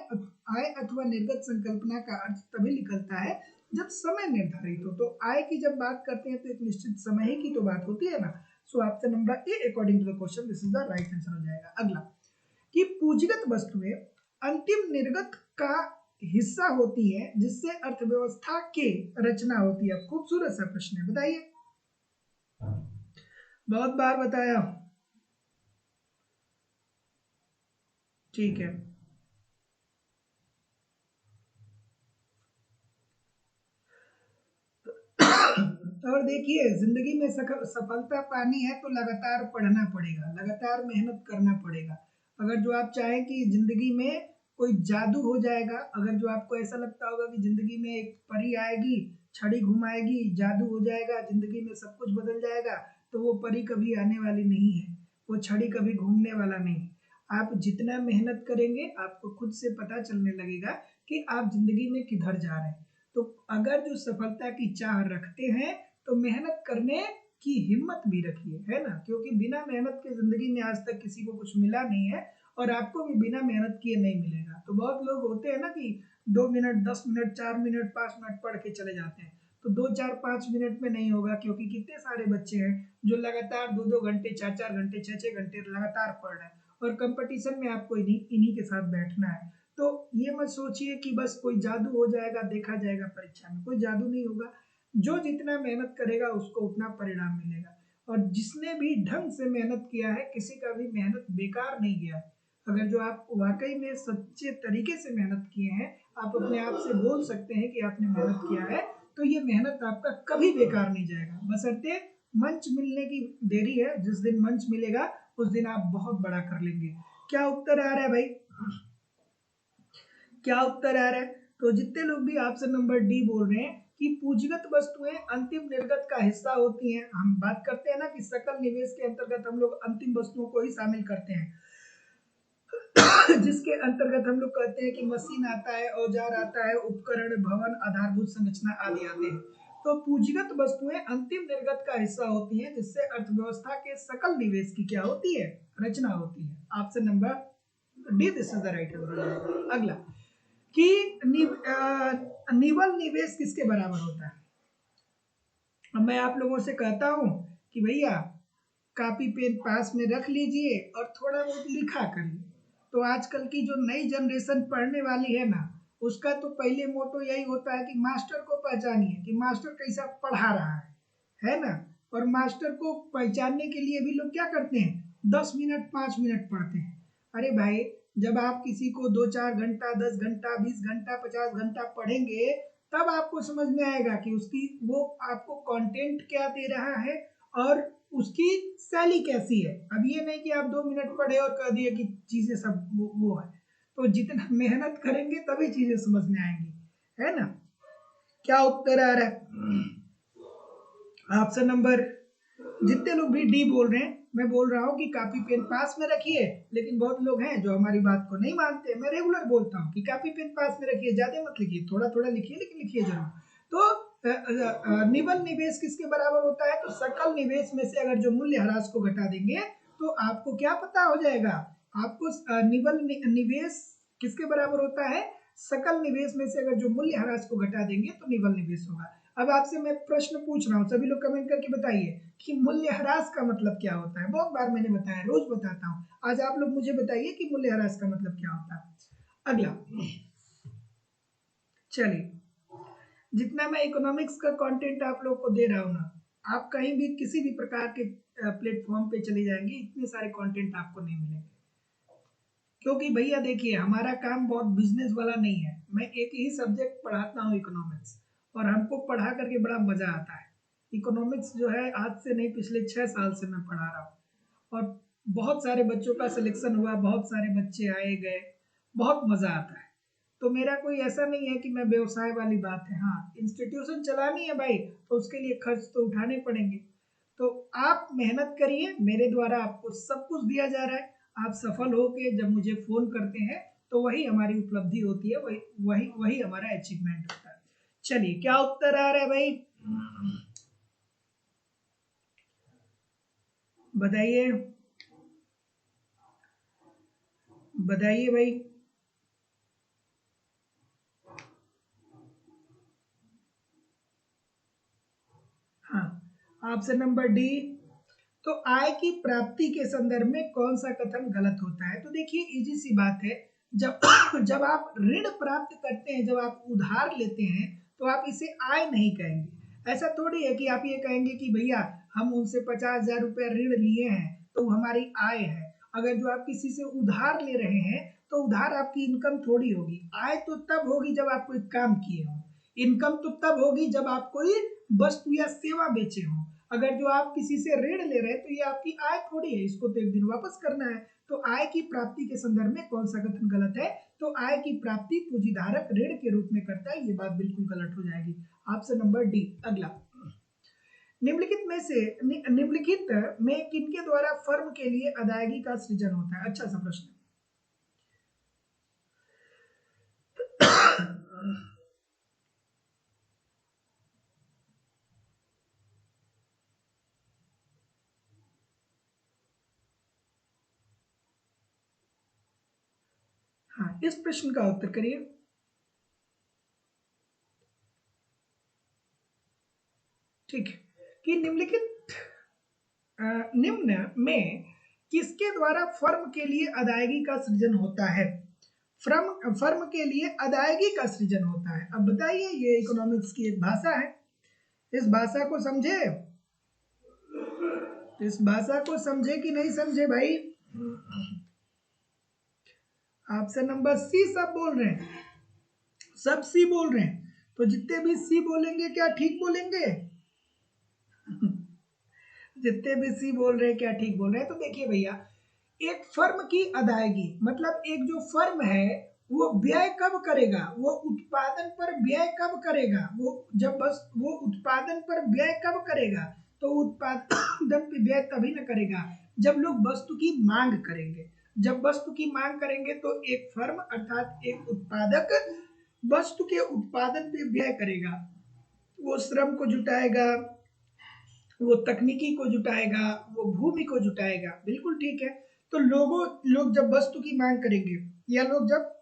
A: आय अथवा निर्गत संकल्पना का अर्थ तभी निकलता है जब समय निर्धारित हो। तो आय की जब बात करते हैं तो एक निश्चित समय ही की तो बात होती है ना। So option number A according to the question this is the right answer हो जाएगा। अगला, कि पूंजीगत वस्तुएं अंतिम निर्गत का हिस्सा होती है जिससे अर्थव्यवस्था के रचना होती है। खूबसूरत सा प्रश्न है, बताइए। बहुत बार बताया, ठीक है। और देखिए, जिंदगी में सफलता पानी है तो लगातार पढ़ना पड़ेगा, लगातार मेहनत करना पड़ेगा। अगर जो आप चाहें कि जिंदगी में कोई जादू हो जाएगा, अगर जो आपको ऐसा लगता होगा कि जिंदगी में एक परी आएगी, छड़ी घुमाएगी, जादू हो जाएगा, जिंदगी में सब कुछ बदल जाएगा, तो वो परी कभी आने वाली नहीं है, वो छड़ी कभी घूमने वाला नहीं। आप जितना मेहनत करेंगे आपको खुद से पता चलने लगेगा कि आप जिंदगी में किधर जा रहे हैं। तो अगर जो सफलता की चाह रखते हैं तो मेहनत करने की हिम्मत भी रखिए, है ना, क्योंकि बिना मेहनत के जिंदगी में आज तक किसी को कुछ मिला नहीं है, और आपको भी बिना मेहनत किए नहीं मिलेगा। तो बहुत लोग होते हैं ना कि 2 मिनट, 10 मिनट, 4 मिनट, 5 मिनट पढ़ के चले जाते हैं, तो 2, 4, 5 मिनट में नहीं होगा, क्योंकि कितने सारे बच्चे हैं जो लगातार 2-2 घंटे, 4-4 घंटे, 6-6 घंटे लगातार पढ़ रहे हैं, और कंपटीशन में आपको इन्हीं के साथ बैठना है। तो ये मत सोचिए कि बस कोई जादू हो जाएगा, देखा जाएगा परीक्षा में, कोई जादू नहीं होगा। जो जितना मेहनत करेगा उसको उतना परिणाम मिलेगा। और जिसने भी ढंग से मेहनत किया है, किसी का भी मेहनत बेकार नहीं गया। अगर जो आप वाकई में सच्चे तरीके से मेहनत किए हैं, आप अपने आप से बोल सकते हैं कि आपने मेहनत किया है, तो ये मेहनत आपका कभी बेकार नहीं जाएगा, बशर्ते मंच मिलने की देरी है। जिस दिन मंच मिलेगा उस दिन आप बहुत बड़ा कर लेंगे। क्या उत्तर आ रहा है भाई? क्या उत्तर आ रहा है? तो जितने लोग भी ऑप्शन नंबर डी बोल रहे हैं कि पूंजीगत वस्तुएं अंतिम निर्गत का हिस्सा होती हैं, हम बात करते हैं ना कि सकल निवेश के अंतर्गत हम लोग अंतिम वस्तुओं को ही शामिल करते हैं जिसके अंतर्गत हम लोग कहते हैं कि मशीन आता है, औजार आता है, उपकरण, भवन, आधारभूत संरचना आदि आते हैं। तो पूंजीगत वस्तुएं अंतिम निर्गत का हिस्सा होती हैं, जिससे अर्थव्यवस्था के सकल निवेश की क्या होती है? रचना होती है। Option number D this is the right answer. अगला कि निवल निवेश किसके बराबर होता है? अब मैं आप लोगों से कहता हूं कि भैया कॉपी पेन पास में रख लीजिए और थोड़ा बहुत लिखा करिए। तो आजकल की जो नई जनरेशन पढ़ने वाली है ना, उसका तो पहले मोटो यही होता है कि मास्टर को पहचानिए कि मास्टर कैसा पढ़ा रहा है ना। और मास्टर को पहचानने के लिए भी लोग क्या करते हैं, 10 मिनट 5 मिनट पढ़ते हैं। अरे भाई, जब आप किसी को 2-4 घंटा, 10 घंटा, 20 घंटा, 50 घंटा पढ़ेंगे, तब आपको समझ में आएगा कि उसकी वो आपको कंटेंट क्या दे रहा है और उसकी शैली कैसी है। अब ये नहीं कि आप 2 मिनट पढ़े और कह दिए कि चीजें सब वो है। तो जितना मेहनत करेंगे तभी चीजें समझ में आएंगी, है ना। क्या उत्तर आ रहा है? ऑप्शन नंबर, जितने लोग भी डी बोल रहे हैं, मैं बोल रहा हूँ कि कॉपी पेन पास में रखिए। लेकिन बहुत लोग हैं जो हमारी बात को नहीं मानते। मैं रेगुलर बोलता हूँ कि कॉपी पेन पास में रखिए, ज्यादा मत लिखिए, थोड़ा थोड़ा लिखिए, लेकिन लिखिए जरूर। तो निवल निवेश किसके बराबर होता है? तो सकल निवेश में से अगर जो मूल्यह्रास को घटा देंगे तो आपको क्या पता हो जाएगा? आपको निवल निवेश किसके बराबर होता है? सकल निवेश में से अगर जो मूल्यह्रास को घटा देंगे तो निवल निवेश होगा। अब आपसे मैं प्रश्न पूछ रहा हूँ, सभी लोग कमेंट करके बताइए कि मूल्यह्रास का मतलब क्या होता है। बहुत बार मैंने बताया, रोज बताता हूँ, आज आप लोग मुझे बताइए कि मूल्यह्रास का मतलब क्या होता है। अगला, चलिए, जितना मैं इकोनॉमिक्स का कंटेंट आप लोग को दे रहा हूँ ना, आप कहीं भी किसी भी प्रकार के प्लेटफॉर्म पे चले जाएंगे, इतने सारे कंटेंट आपको नहीं मिलेंगे। क्योंकि भैया देखिए, हमारा काम बहुत बिजनेस वाला नहीं है। मैं एक ही सब्जेक्ट पढ़ाता हूँ, इकोनॉमिक्स, और हमको पढ़ा करके बड़ा मजा आता है। इकोनॉमिक्स जो है आज से नहीं, पिछले 6 साल से मैं पढ़ा रहा हूँ, और बहुत सारे बच्चों का सिलेक्शन हुआ, बहुत सारे बच्चे आए गए, बहुत मजा आता है। तो मेरा कोई ऐसा नहीं है कि मैं व्यवसाय वाली बात है। हाँ, इंस्टीट्यूशन चलानी है भाई, तो उसके लिए खर्च तो उठाने पड़ेंगे। तो आप मेहनत करिए, मेरे द्वारा आपको सब कुछ दिया जा रहा है। आप सफल होके जब मुझे फोन करते हैं तो वही हमारी उपलब्धि होती है, वही वही वही हमारा अचीवमेंट होता है। चलिए, क्या उत्तर आ रहा है भाई? बताइए, बताइए भाई। हाँ, ऑप्शन नंबर डी। तो आय की प्राप्ति के संदर्भ में कौन सा कथन गलत होता है? तो देखिए, इजी सी बात है। जब जब आप ऋण प्राप्त करते हैं, जब आप उधार लेते हैं, तो आप इसे आय नहीं कहेंगे। ऐसा थोड़ी है कि आप ये कहेंगे कि भैया हम उनसे 50,000 रुपया ऋण लिए हैं तो हमारी आय है। अगर जो आप किसी से उधार ले रहे हैं तो उधार आपकी इनकम थोड़ी होगी। आय तो तब होगी जब आप कोई काम किए हो, इनकम तो तब होगी जब आप कोई वस्तु या सेवा बेचे हो। अगर जो आप किसी से ऋण ले रहे हैं तो ये आपकी आय थोड़ी है, इसको तो एक दिन वापस करना है। तो आय की प्राप्ति के संदर्भ में कौन सा कथन गलत है? तो आय की प्राप्ति पूंजीधारक ऋण के रूप में करता है, ये बात बिल्कुल गलत हो जाएगी। Option number D. अगला, निम्नलिखित में से निम्नलिखित में किनके द्वारा फर्म के लिए अदायगी का सृजन होता है? अच्छा सा प्रश्न। हाँ, इस प्रश्न का उत्तर करिए। ठीक है, कि निम्नलिखित निम्न में किसके द्वारा फर्म के लिए अदायगी का सृजन होता है? फर्म के लिए अदायगी का सृजन होता है। अब बताइए, ये इकोनॉमिक्स की एक भाषा है, इस भाषा को समझे। इस भाषा को समझे कि नहीं समझे भाई? ऑप्शन नंबर सी सब बोल रहे हैं, सब सी बोल रहे हैं। तो जितने भी सी बोलेंगे क्या ठीक बोलेंगे? जितने भी सी बोल रहे हैं क्या ठीक बोल रहे हैं? तो देखिए भैया, एक फर्म की अदायगी मतलब एक जो फर्म है वो व्यय कब करेगा, वो उत्पादन पर व्यय कब करेगा, वो जब बस वो उत्पादन पर व्यय कब करेगा, तो उत्पादन पे व्यय तभी न करेगा जब लोग वस्तु की मांग करेंगे। जब वस्तु की मांग करेंगे तो एक फर्म अर्थात एक उत्पादक वस्तु के उत्पादन पे व्यय करेगा, वो श्रम को जुटाएगा, वो तकनीकी को जुटाएगा, वो भूमि को जुटाएगा। बिल्कुल ठीक है। तो लोग जब वस्तु की मांग करेंगे या लोग जब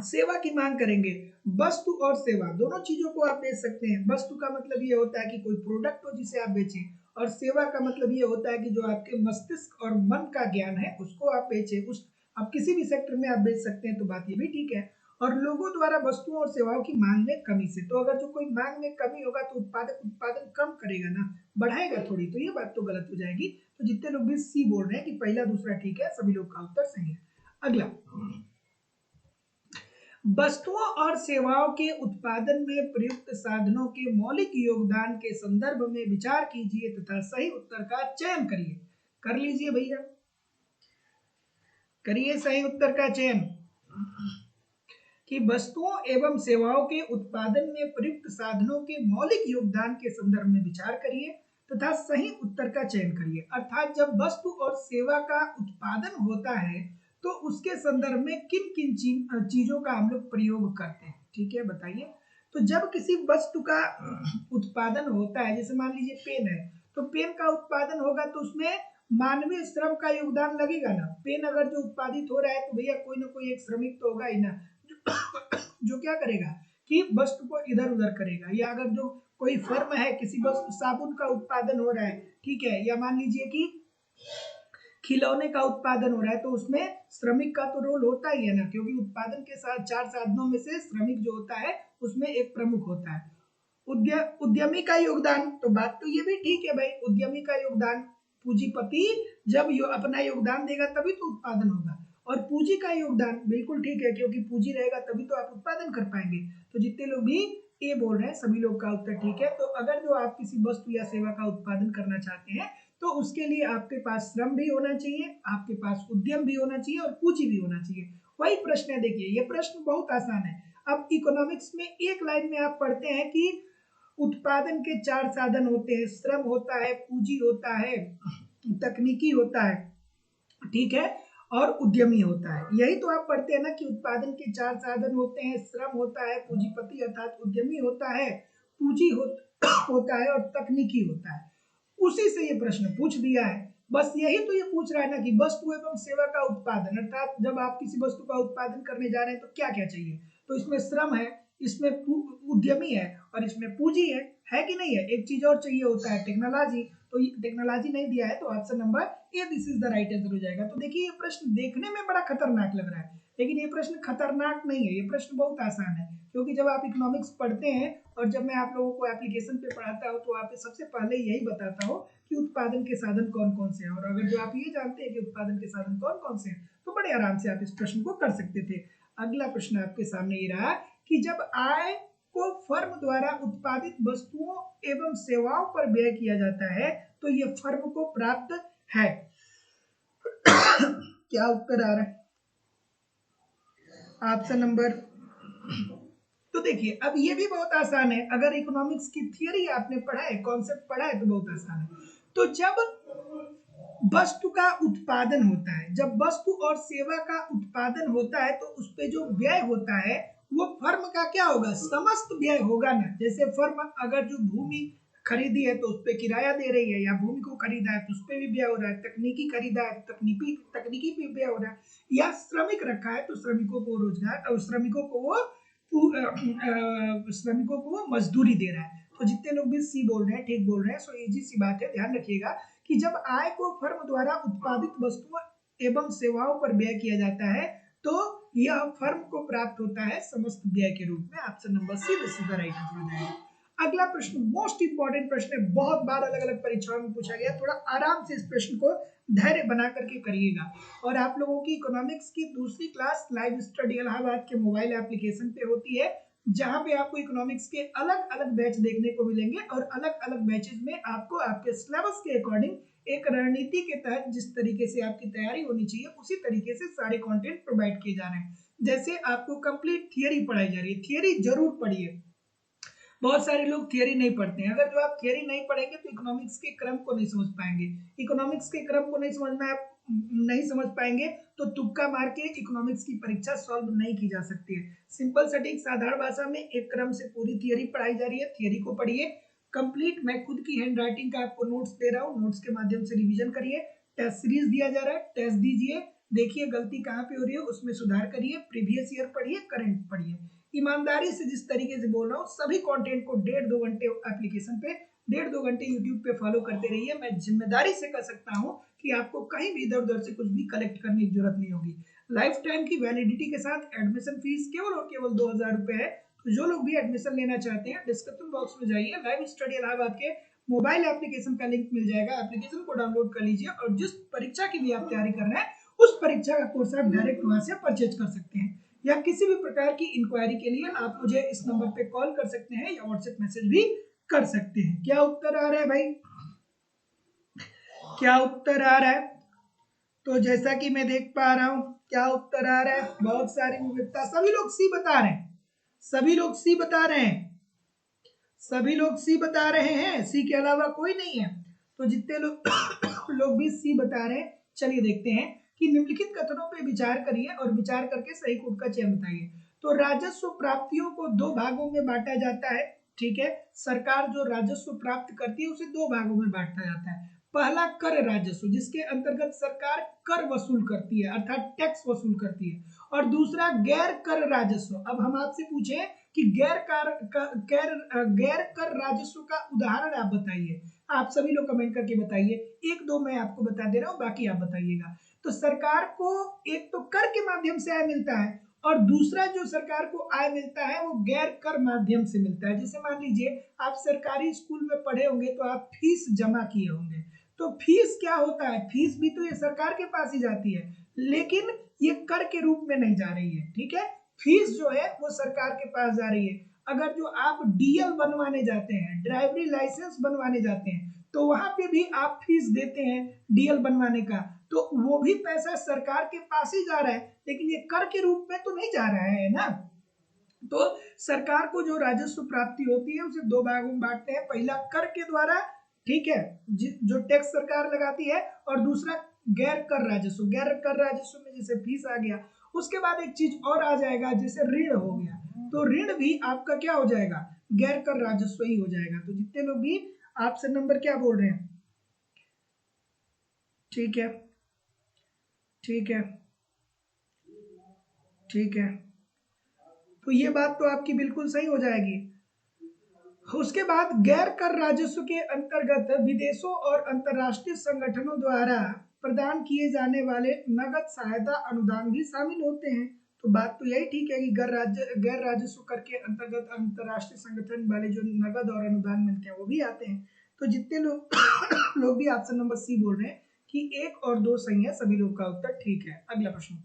A: सेवा की मांग करेंगे, वस्तु और सेवा दोनों चीजों को आप बेच सकते हैं। वस्तु का मतलब ये होता है कि कोई प्रोडक्ट हो जिसे आप बेचें, और सेवा का मतलब ये होता है कि जो आपके मस्तिष्क और मन का ज्ञान है उसको आप बेचें। उस आप किसी भी सेक्टर में आप बेच सकते हैं, तो बात ये भी ठीक है। और लोगों द्वारा वस्तुओं और सेवाओं की मांग में कमी से, तो अगर जो कोई मांग में कमी होगा तो उत्पादक उत्पादन कम करेगा ना, बढ़ाएगा थोड़ी, तो ये बात तो गलत हो जाएगी। तो जितने लोग भी सी बोल रहे हैं कि पहला दूसरा ठीक है, सभी लोग का उत्तर सही है। अगला, वस्तुओं और सेवाओं के उत्पादन में प्रयुक्त साधनों के मौलिक योगदान के संदर्भ में विचार कीजिए तथा सही उत्तर का चयन करिए। कर लीजिए भैया, करिए सही उत्तर का चयन। कि वस्तुओं एवं सेवाओं के उत्पादन में प्रयुक्त साधनों के मौलिक योगदान के संदर्भ में विचार करिए तथा सही उत्तर का चयन करिए। अर्थात जब वस्तु और सेवा का उत्पादन होता है तो उसके संदर्भ में किन किन चीजों का हम लोग प्रयोग करते हैं, ठीक है, बताइए। तो जब किसी वस्तु का उत्पादन होता है, जैसे मान लीजिए पेन है, तो पेन का उत्पादन होगा तो उसमें मानवीय श्रम का योगदान लगेगा ना। पेन अगर जो उत्पादित हो रहा है तो भैया कोई ना कोई एक श्रमिक तो होगा ही ना, जो क्या करेगा कि वस्तु को इधर उधर करेगा। या अगर जो कोई फर्म है, किसी वस्तु साबुन का उत्पादन हो रहा है, ठीक है, या मान लीजिए कि खिलौने का उत्पादन हो रहा है, तो उसमें श्रमिक का तो रोल होता ही है ना, क्योंकि उत्पादन के साथ 4 साधनों में से श्रमिक जो होता है उसमें एक प्रमुख होता है। उद्यमी का योगदान, तो बात तो ये भी ठीक है भाई, उद्यमी का योगदान, पूंजीपति जब अपना योगदान देगा तभी तो उत्पादन होगा। और पूंजी का योगदान बिल्कुल ठीक है, क्योंकि पूंजी रहेगा तभी तो आप उत्पादन कर पाएंगे। तो जितने लोग भी ए बोल रहे हैं सभी लोग का उत्तर ठीक है। तो अगर जो आप किसी वस्तु या सेवा का उत्पादन करना चाहते हैं तो उसके लिए आपके पास श्रम भी होना चाहिए, आपके पास उद्यम भी होना चाहिए और पूंजी भी होना चाहिए। वही प्रश्न है, देखिए ये प्रश्न बहुत आसान है। अब इकोनॉमिक्स में एक लाइन में आप पढ़ते हैं कि उत्पादन के 4 साधन होते हैं, श्रम होता है, पूंजी होता है, तकनीकी होता है, ठीक है, और उद्यमी होता है। यही तो आप पढ़ते हैं ना कि उत्पादन के 4 साधन होते हैं, श्रम होता है, पूंजीपति अर्थात उद्यमी होता है, पूंजी होता है और तकनीकी होता है। उसी से ये प्रश्न पूछ दिया है। बस यही तो ये पूछ रहा है ना कि वस्तु एवं सेवा का उत्पादन, अर्थात जब आप किसी वस्तु का उत्पादन करने जा रहे हैं तो क्या क्या चाहिए। तो इसमें श्रम है, इसमें उद्यमी है और इसमें पूंजी है कि नहीं है। एक चीज और चाहिए होता है, टेक्नोलॉजी। तो टेक्नोलॉजी नहीं दिया है, तो option number A this is the right answer हो जाएगा। तो देखिए ये प्रश्न देखने में बड़ा खतरनाक लग रहा है, लेकिन ये प्रश्न खतरनाक नहीं है, ये प्रश्न बहुत आसान है। क्योंकि जब आप इकोनॉमिक्स पढ़ते हैं और जब मैं आप लोगों को एप्लीकेशन पे पढ़ाता हूँ तो आप सबसे पहले यही बताता हूँ कि उत्पादन के साधन कौन कौन से हैं। और अगर जो आप ये जानते हैं कि उत्पादन के साधन कौन कौन से हैं तो बड़े आराम से आप इस प्रश्न को कर सकते थे। अगला प्रश्न आपके सामने ये रहा कि जब आय को फर्म द्वारा उत्पादित वस्तुओं एवं सेवाओं पर व्यय किया जाता है तो ये फर्म को प्राप्त है। क्या उत्तर आ रहा है? ऑप्शन नंबर, तो देखिए अब ये भी बहुत आसान है। अगर इकोनॉमिक्स की थियरी आपने पढ़ा है, कॉन्सेप्ट पढ़ा है, तो बहुत आसान है। तो जब वस्तु का उत्पादन होता है, जब वस्तु और सेवा का उत्पादन होता है तो उस पे जो व्यय होता है वो फर्म का क्या होगा, समस्त व्यय होगा ना। जैसे फर्म अगर जो भूमि खरीदी है तो उस पे किराया दे रही है, या भूमि को खरीदा है तो उस पे भी व्यय हो रहा है, तकनीकी खरीदा है तकनीकी पे व्यय हो रहा है, या श्रमिक रखा है तो श्रमिकों को रोजगार और श्रमिकों को वो मजदूरी दे रहा है। तो जितने लोग भी सी बोल रहे हैं ठीक बोल रहे हैं। सो इजी सी बात है, ध्यान रखिएगा कि जब आय को फर्म द्वारा उत्पादित वस्तुओं एवं सेवाओं पर व्यय किया जाता है तो यह फर्म को प्राप्त होता है समस्त व्यय के रूप में। Option number C this is the right answer हो जाएगा। अगला प्रश्न मोस्ट इंपॉर्टेंट प्रश्न है, बहुत बार अलग अलग परीक्षाओं में पूछा गया, थोड़ा आराम से इस प्रश्न को धैर्य बना करके करिएगा। और आप लोगों की इकोनॉमिक्स की दूसरी क्लास लाइव स्टडी इलाहाबाद के मोबाइल एप्लीकेशन पे होती है, जहां पे आपको इकोनॉमिक्स के अलग अलग बैच देखने को मिलेंगे और अलग अलग बैचेस में आपको आपके सिलेबस के अकॉर्डिंग एक रणनीति के तहत जिस तरीके से आपकी तैयारी होनी चाहिए उसी तरीके से सारे कंटेंट प्रोवाइड किए जा रहे हैं। जैसे आपको कंप्लीट थियरी पढ़ाई जा रही है, थियरी जरूर पढ़िए, बहुत सारे लोग थियरी नहीं पढ़ते हैं। अगर जो आप थियरी नहीं पढ़ेंगे तो इकोनॉमिक्स के क्रम को नहीं समझ पाएंगे, इकोनॉमिक्स के क्रम को नहीं समझ पाएंगे तो तुक्का मार के इकोनॉमिक्स की परीक्षा सॉल्व नहीं की जा सकती है। सिंपल सटीक साधारण भाषा में एक क्रम से पूरी थियरी पढ़ाई जा रही है, थियरी को पढ़िए कंप्लीट। मैं खुद की हैंड राइटिंग का आपको नोट्स दे रहा हूँ, नोट्स के माध्यम से रिवीजन करिए। टेस्ट सीरीज दिया जा रहा है, टेस्ट दीजिए, देखिए गलती कहाँ पे हो रही है उसमें सुधार करिए, प्रीवियस ईयर पढ़िए, करंट पढ़िए। ईमानदारी से जिस तरीके से बोल रहा हूँ सभी कंटेंट को 1.5-2 घंटे एप्लीकेशन पे, 1.5-2 घंटे यूट्यूब पे फॉलो करते रहिए। मैं जिम्मेदारी से कह सकता हूँ कि आपको कहीं भी इधर उधर से कुछ भी कलेक्ट करने की जरूरत नहीं होगी। लाइफ टाइम की वैलिडिटी के साथ एडमिशन फीस केवल और केवल 2000 रुपए है। तो जो लोग भी एडमिशन लेना चाहते हैं डिस्क्रिप्शन बॉक्स में जाइए, लाइव स्टडी इलाहाबाद के मोबाइल एप्लीकेशन का लिंक मिल जाएगा, एप्लीकेशन को डाउनलोड कर लीजिए और जिस परीक्षा की भी आप तैयारी कर रहे हैं उस परीक्षा का कोर्स आप डायरेक्ट वहां से परचेज कर सकते हैं। या किसी भी प्रकार की इंक्वायरी के लिए आप मुझे इस नंबर पे कॉल कर सकते हैं या व्हाट्सएप मैसेज भी कर सकते हैं। क्या उत्तर आ रहा है भाई, क्या उत्तर आ रहा है? तो जैसा कि मैं देख पा रहा हूं क्या उत्तर आ रहा है, बहुत सारी विविधता, सभी लोग सी बता रहे हैं, सभी लोग सी बता रहे हैं, सभी लोग सी बता रहे हैं, सी के अलावा कोई नहीं है। तो जितने लोग लोग भी सी बता रहे हैं, चलिए देखते हैं कि निम्नलिखित कथनों पे विचार करिए और विचार करके सही कोड का चयन बताइए। तो राजस्व प्राप्तियों को 2 भागों में बांटा जाता है, ठीक है। सरकार जो राजस्व प्राप्त करती है उसे 2 भागों में बांटा जाता है। पहला कर राजस्व, जिसके अंतर्गत सरकार कर वसूल करती है अर्थात टैक्स वसूल करती है, और दूसरा गैर कर राजस्व। अब हम आपसे पूछे कि गैर कर राजस्व का उदाहरण आप बताइए, आप सभी लोग कमेंट करके बताइए, 1-2 मैं आपको बता दे रहा हूँ, बाकी आप बताइएगा। तो सरकार को एक तो कर के माध्यम से आय मिलता है और दूसरा जो सरकार को आय मिलता है वो गैर कर माध्यम से मिलता है। जैसे मान लीजिए आप सरकारी स्कूल में पढ़े होंगे तो आप फीस जमा किए होंगे, तो फीस क्या होता है, फीस भी तो ये सरकार के पास ही जाती है, लेकिन ये कर के रूप में नहीं जा रही है, ठीक है। फीस जो है वो सरकार के पास जा रही है। अगर जो आप डीएल बनवाने जाते हैं, ड्राइवरी लाइसेंस बनवाने जाते हैं, तो वहां पे भी आप फीस देते हैं डीएल बनवाने का, तो वो भी पैसा सरकार के पास ही जा रहा है, लेकिन ये कर के रूप में तो नहीं जा रहा है ना। तो सरकार को जो राजस्व प्राप्ति होती है उसे 2 भागों में बांटते हैं, पहला कर के द्वारा, ठीक है, जो टैक्स सरकार लगाती है, और दूसरा गैर कर राजस्व। गैर कर राजस्व में जैसे फीस आ गया, उसके बाद एक चीज और आ जाएगा जैसे ऋण हो गया, तो ऋण भी आपका क्या हो जाएगा, गैर कर राजस्व ही हो जाएगा। तो जितने लोग भी आपसे नंबर क्या बोल रहे हैं, ठीक है, ठीक है, ठीक है, तो ये बात तो आपकी बिल्कुल सही हो जाएगी। उसके बाद गैर कर राजस्व के अंतर्गत विदेशों और अंतर्राष्ट्रीय संगठनों द्वारा प्रदान किए जाने वाले नगद सहायता अनुदान भी शामिल होते हैं। तो बात तो यही ठीक है कि गैर राजस्व कर के अंतर्गत अंतर्राष्ट्रीय संगठन वाले जो नगद और अनुदान मिलते हैं वो भी आते हैं। तो जितने लोग लोग भी ऑप्शन नंबर सी बोल रहे हैं कि 1 और 2 सही है, सभी लोग का उत्तर ठीक है। अगला प्रश्न,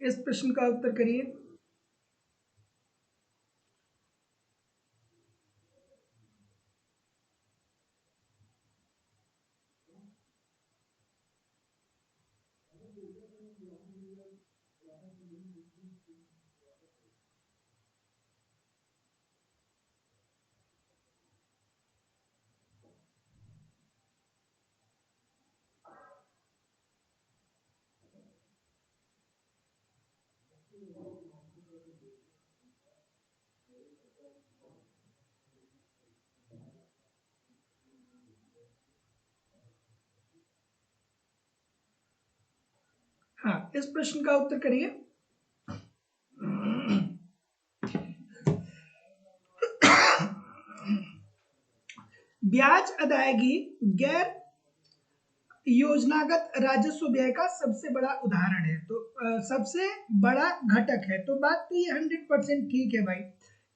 A: इस प्रश्न का उत्तर करिए। हाँ, इस प्रश्न का उत्तर करिए। ब्याज अदायगी गैर योजनागत राजस्व व्यय का सबसे बड़ा उदाहरण है, तो सबसे बड़ा घटक है। तो बात तो ये 100% ठीक है भाई,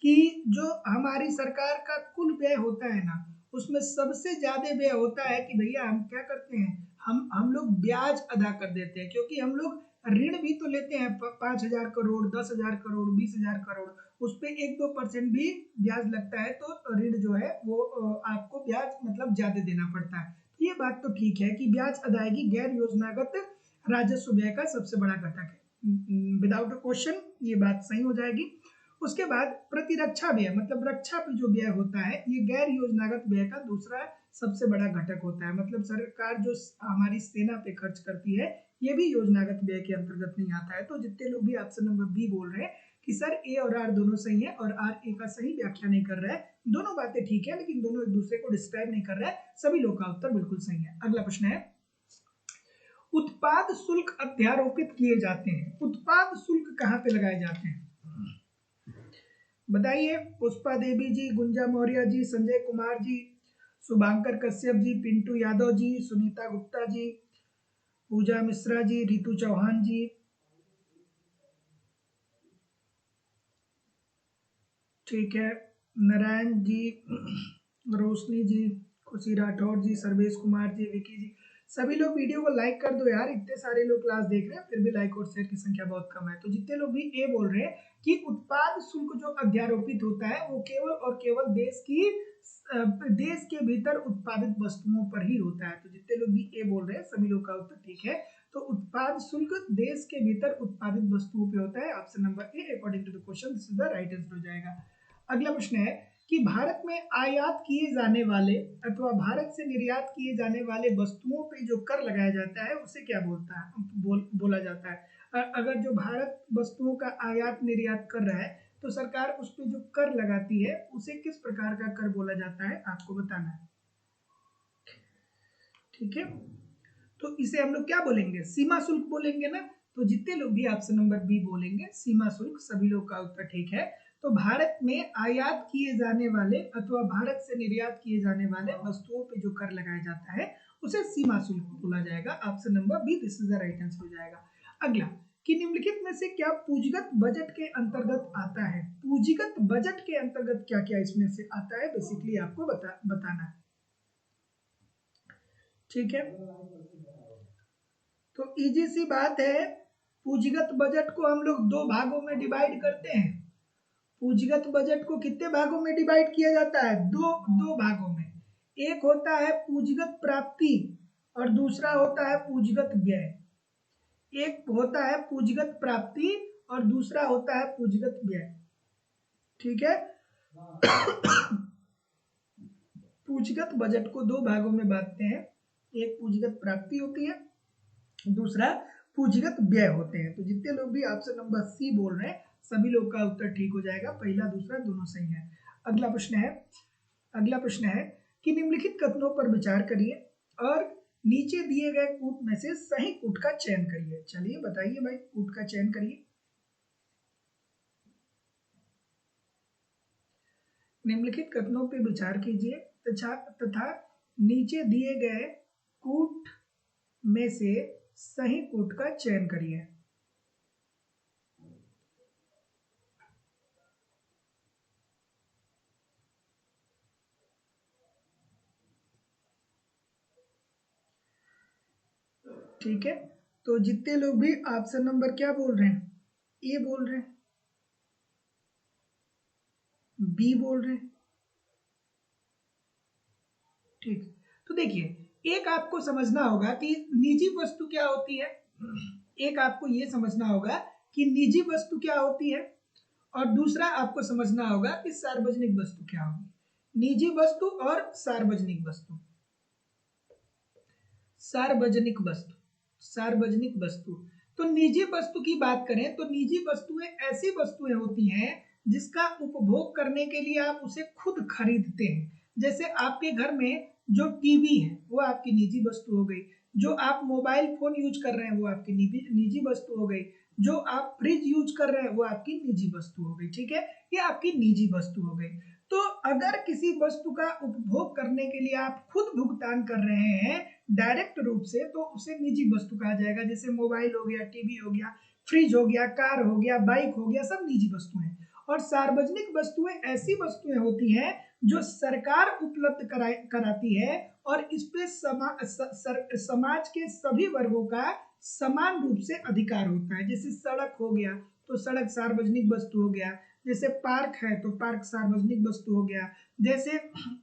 A: कि जो हमारी सरकार का कुल व्यय होता है ना, उसमें सबसे ज्यादा व्यय होता है कि भैया हम क्या करते हैं, हम लोग ब्याज अदा कर देते हैं, क्योंकि हम लोग ऋण भी तो लेते हैं 5,000 करोड़, 10,000 करोड़, 20,000 करोड़, उस पे 1-2% भी ब्याज लगता है, तो ऋण जो है वो आपको ब्याज मतलब ज्यादा देना पड़ता है। ये बात तो ठीक है कि ब्याज अदायगी गैर योजनागत राजस्व व्यय का सबसे बड़ा घटक है, विदाउट अ क्वेश्चन ये बात सही हो जाएगी। उसके बाद प्रतिरक्षा व्यय मतलब रक्षा पे जो व्यय होता है, ये गैर योजनागत व्यय का दूसरा सबसे बड़ा घटक होता है। मतलब सरकार जो हमारी सेना पे खर्च करती है, ये भी योजनागत व्यय के अंतर्गत नहीं आता है। तो जितने लोग भी ऑप्शन नंबर बी बोल रहे हैं कि सर ए और आर दोनों सही है, और आर ए का सही व्याख्या नहीं कर रहा है, दोनों बातें ठीक है, लेकिन दोनों एक दूसरे को डिस्क्राइब नहीं कर रहा है, सभी लोग का उत्तर बिल्कुल सही है। अगला प्रश्न है, उत्पाद शुल्क अध्यारोपित किए जाते हैं। उत्पाद शुल्क कहाँ पे लगाए जाते हैं, बताइए। पुष्पा देवी जी, गुंजा मौर्य जी, संजय कुमार जी, शुभांकर कश्यप जी, पिंटू यादव जी, सुनीता गुप्ता जी, पूजा मिश्रा जी, रितु चौहान जी। ठीक है, नारायण जी, रोशनी जी, खुशी राठौर जी, सर्वेश कुमार जी, विकी जी, सभी लोग वीडियो को लाइक कर दो यार, इतने सारे लोग क्लास देख रहे हैं, फिर भी लाइक और शेयर की संख्या बहुत कम है। तो जितने लोग भी ए बोल रहे हैं कि उत्पाद शुल्क जो अध्यारोपित होता है, वो केवल और केवल देश के भीतर उत्पादित वस्तुओं पर ही होता है। तो जितने लोग भी ए बोल रहे हैं, सभी लोग का उत्तर ठीक है। तो उत्पाद शुल्क देश के भीतर उत्पादित वस्तुओं पे होता है। Option number A according to the question this is the right answer हो जाएगा। अगला प्रश्न है कि भारत में आयात किए जाने वाले अथवा भारत से निर्यात किए जाने वाले वस्तुओं पे जो कर लगाया जाता है, उसे क्या बोला जाता है। अगर जो भारत वस्तुओं का आयात निर्यात कर रहा है, तो सरकार उस पे जो कर लगाती है, उसे किस प्रकार का कर बोला जाता है, आपको बताना है। ठीक है, तो इसे हम लोग क्या बोलेंगे, सीमा शुल्क बोलेंगे ना। तो जितने लोग भी ऑप्शन नंबर बी बोलेंगे सीमा शुल्क, सभी लोग का उत्तर ठीक है। तो भारत में आयात किए जाने वाले अथवा भारत से निर्यात किए जाने वाले वस्तुओं पे जो कर लगाया जाता है, उसे सीमा शुल्क बोला जाएगा। Option number B this is the right answer हो जाएगा। अगला, कि निम्नलिखित में से क्या पूंजीगत बजट के अंतर्गत आता है। पूंजीगत बजट के अंतर्गत क्या क्या इसमें से आता है, बेसिकली आपको बताना है। ठीक है, तो इजी सी बात है, पूंजीगत बजट को हम लोग दो भागों में डिवाइड करते हैं। पूंजीगत बजट को कितने भागों में डिवाइड किया जाता है, दो दो भागों में। एक होता है पूंजीगत प्राप्ति और दूसरा होता है पूंजीगत व्यय। एक होता है पूंजीगत प्राप्ति और दूसरा होता है पूंजीगत व्यय। ठीक है, पूंजीगत बजट को दो भागों में बांटते हैं, एक पूंजीगत प्राप्ति होती है, दूसरा पूंजीगत व्यय होते हैं। तो जितने लोग भी ऑप्शन नंबर सी बोल रहे हैं, सभी लोग का उत्तर ठीक हो जाएगा, पहला दूसरा दोनों सही है। अगला प्रश्न है कि निम्नलिखित कथनों पर विचार करिए और नीचे दिए गए कूट में से सही कूट का चयन करिए। चलिए बताइए भाई, कूट का चयन करिए। निम्नलिखित कथनों पर विचार कीजिए तथा नीचे दिए गए कूट में से सही कूट का चयन करिए। ठीक है, तो जितने लोग भी ऑप्शन नंबर क्या बोल रहे हैं, ए बोल रहे हैं, बी बोल रहे हैं। ठीक, तो देखिए, एक आपको समझना होगा कि निजी वस्तु क्या होती है। एक आपको ये समझना होगा कि निजी वस्तु क्या होती है, और दूसरा आपको समझना होगा कि सार्वजनिक वस्तु क्या होगी। निजी वस्तु और सार्वजनिक वस्तु। सार्वजनिक वस्तु, तो निजी वस्तु की बात करें तो निजी वस्तुएं ऐसी वस्तुएं होती हैं जिसका उपभोग करने के लिए आप उसे खुद खरीदते हैं। जैसे आपके घर में जो टीवी है वो आपकी निजी वस्तु हो गई, जो आप मोबाइल फोन यूज कर रहे हैं वो आपकी निजी वस्तु हो गई, जो आप फ्रिज यूज कर रहे हैं वो आपकी निजी वस्तु हो गई। ठीक है, ये आपकी निजी वस्तु हो गई। तो अगर किसी वस्तु का उपभोग करने के लिए आप खुद भुगतान कर रहे हैं, डायरेक्ट रूप से तो उसे निजी वस्तु कहा जाएगा। जैसे मोबाइल हो गया, टीवी हो गया, फ्रिज हो गया, कार हो गया, बाइक हो गया, सब निजी वस्तुएं। और सार्वजनिक वस्तुएं ऐसी वस्तुएं होती हैं जो सरकार उपलब्ध कराती है और इस पे समाज के सभी वर्गों का समान रूप से अधिकार होता है। जैसे सड़क हो गया तो सड़क सार्वजनिक वस्तु हो गया। जैसे पार्क है तो पार्क सार्वजनिक वस्तु हो गया। जैसे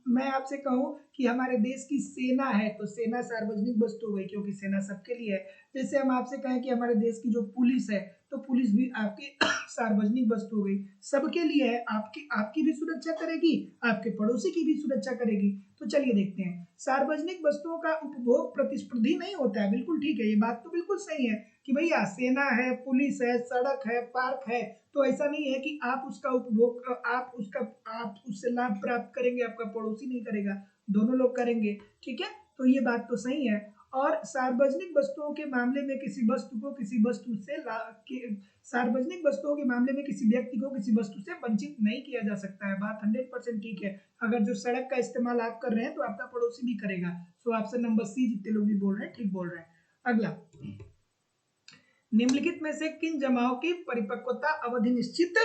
A: मैं आपसे कहूं कि हमारे देश की सेना है तो सेना सार्वजनिक वस्तु हो गई, क्योंकि सेना सबके लिए है। जैसे हम आपसे कहें कि हमारे देश की जो पुलिस है तो पुलिस भी आपकी सार्वजनिक वस्तु हो गई, सबके लिए है। आपकी आपकी भी सुरक्षा करेगी, आपके पड़ोसी की भी सुरक्षा करेगी। तो चलिए देखते हैं, सार्वजनिक वस्तुओं का उपभोग प्रतिस्पर्धी नहीं होता है। बिल्कुल ठीक है, ये बात तो बिल्कुल सही है कि भैया सेना है, पुलिस है, सड़क है, पार्क है, तो ऐसा नहीं है कि आप उसका उपभोग आप उससे लाभ प्राप्त करेंगे, आपका पड़ोसी नहीं करेगा, दोनों लोग करेंगे। ठीक है, तो ये बात तो सही है। और सार्वजनिक वस्तुओं के मामले में किसी वस्तु को किसी वस्तु से सार्वजनिक वस्तुओं के मामले में किसी व्यक्ति को किसी वस्तु से वंचित नहीं किया जा सकता है। बात 100% ठीक है। अगर जो सड़क का इस्तेमाल आप कर रहे हैं तो आपका पड़ोसी भी करेगा। सो ऑप्शन नंबर सी, जितने लोग भी बोल रहे हैं ठीक बोल रहे हैं। अगला, निम्नलिखित में से किन जमाओं की परिपक्वता अवधि निश्चित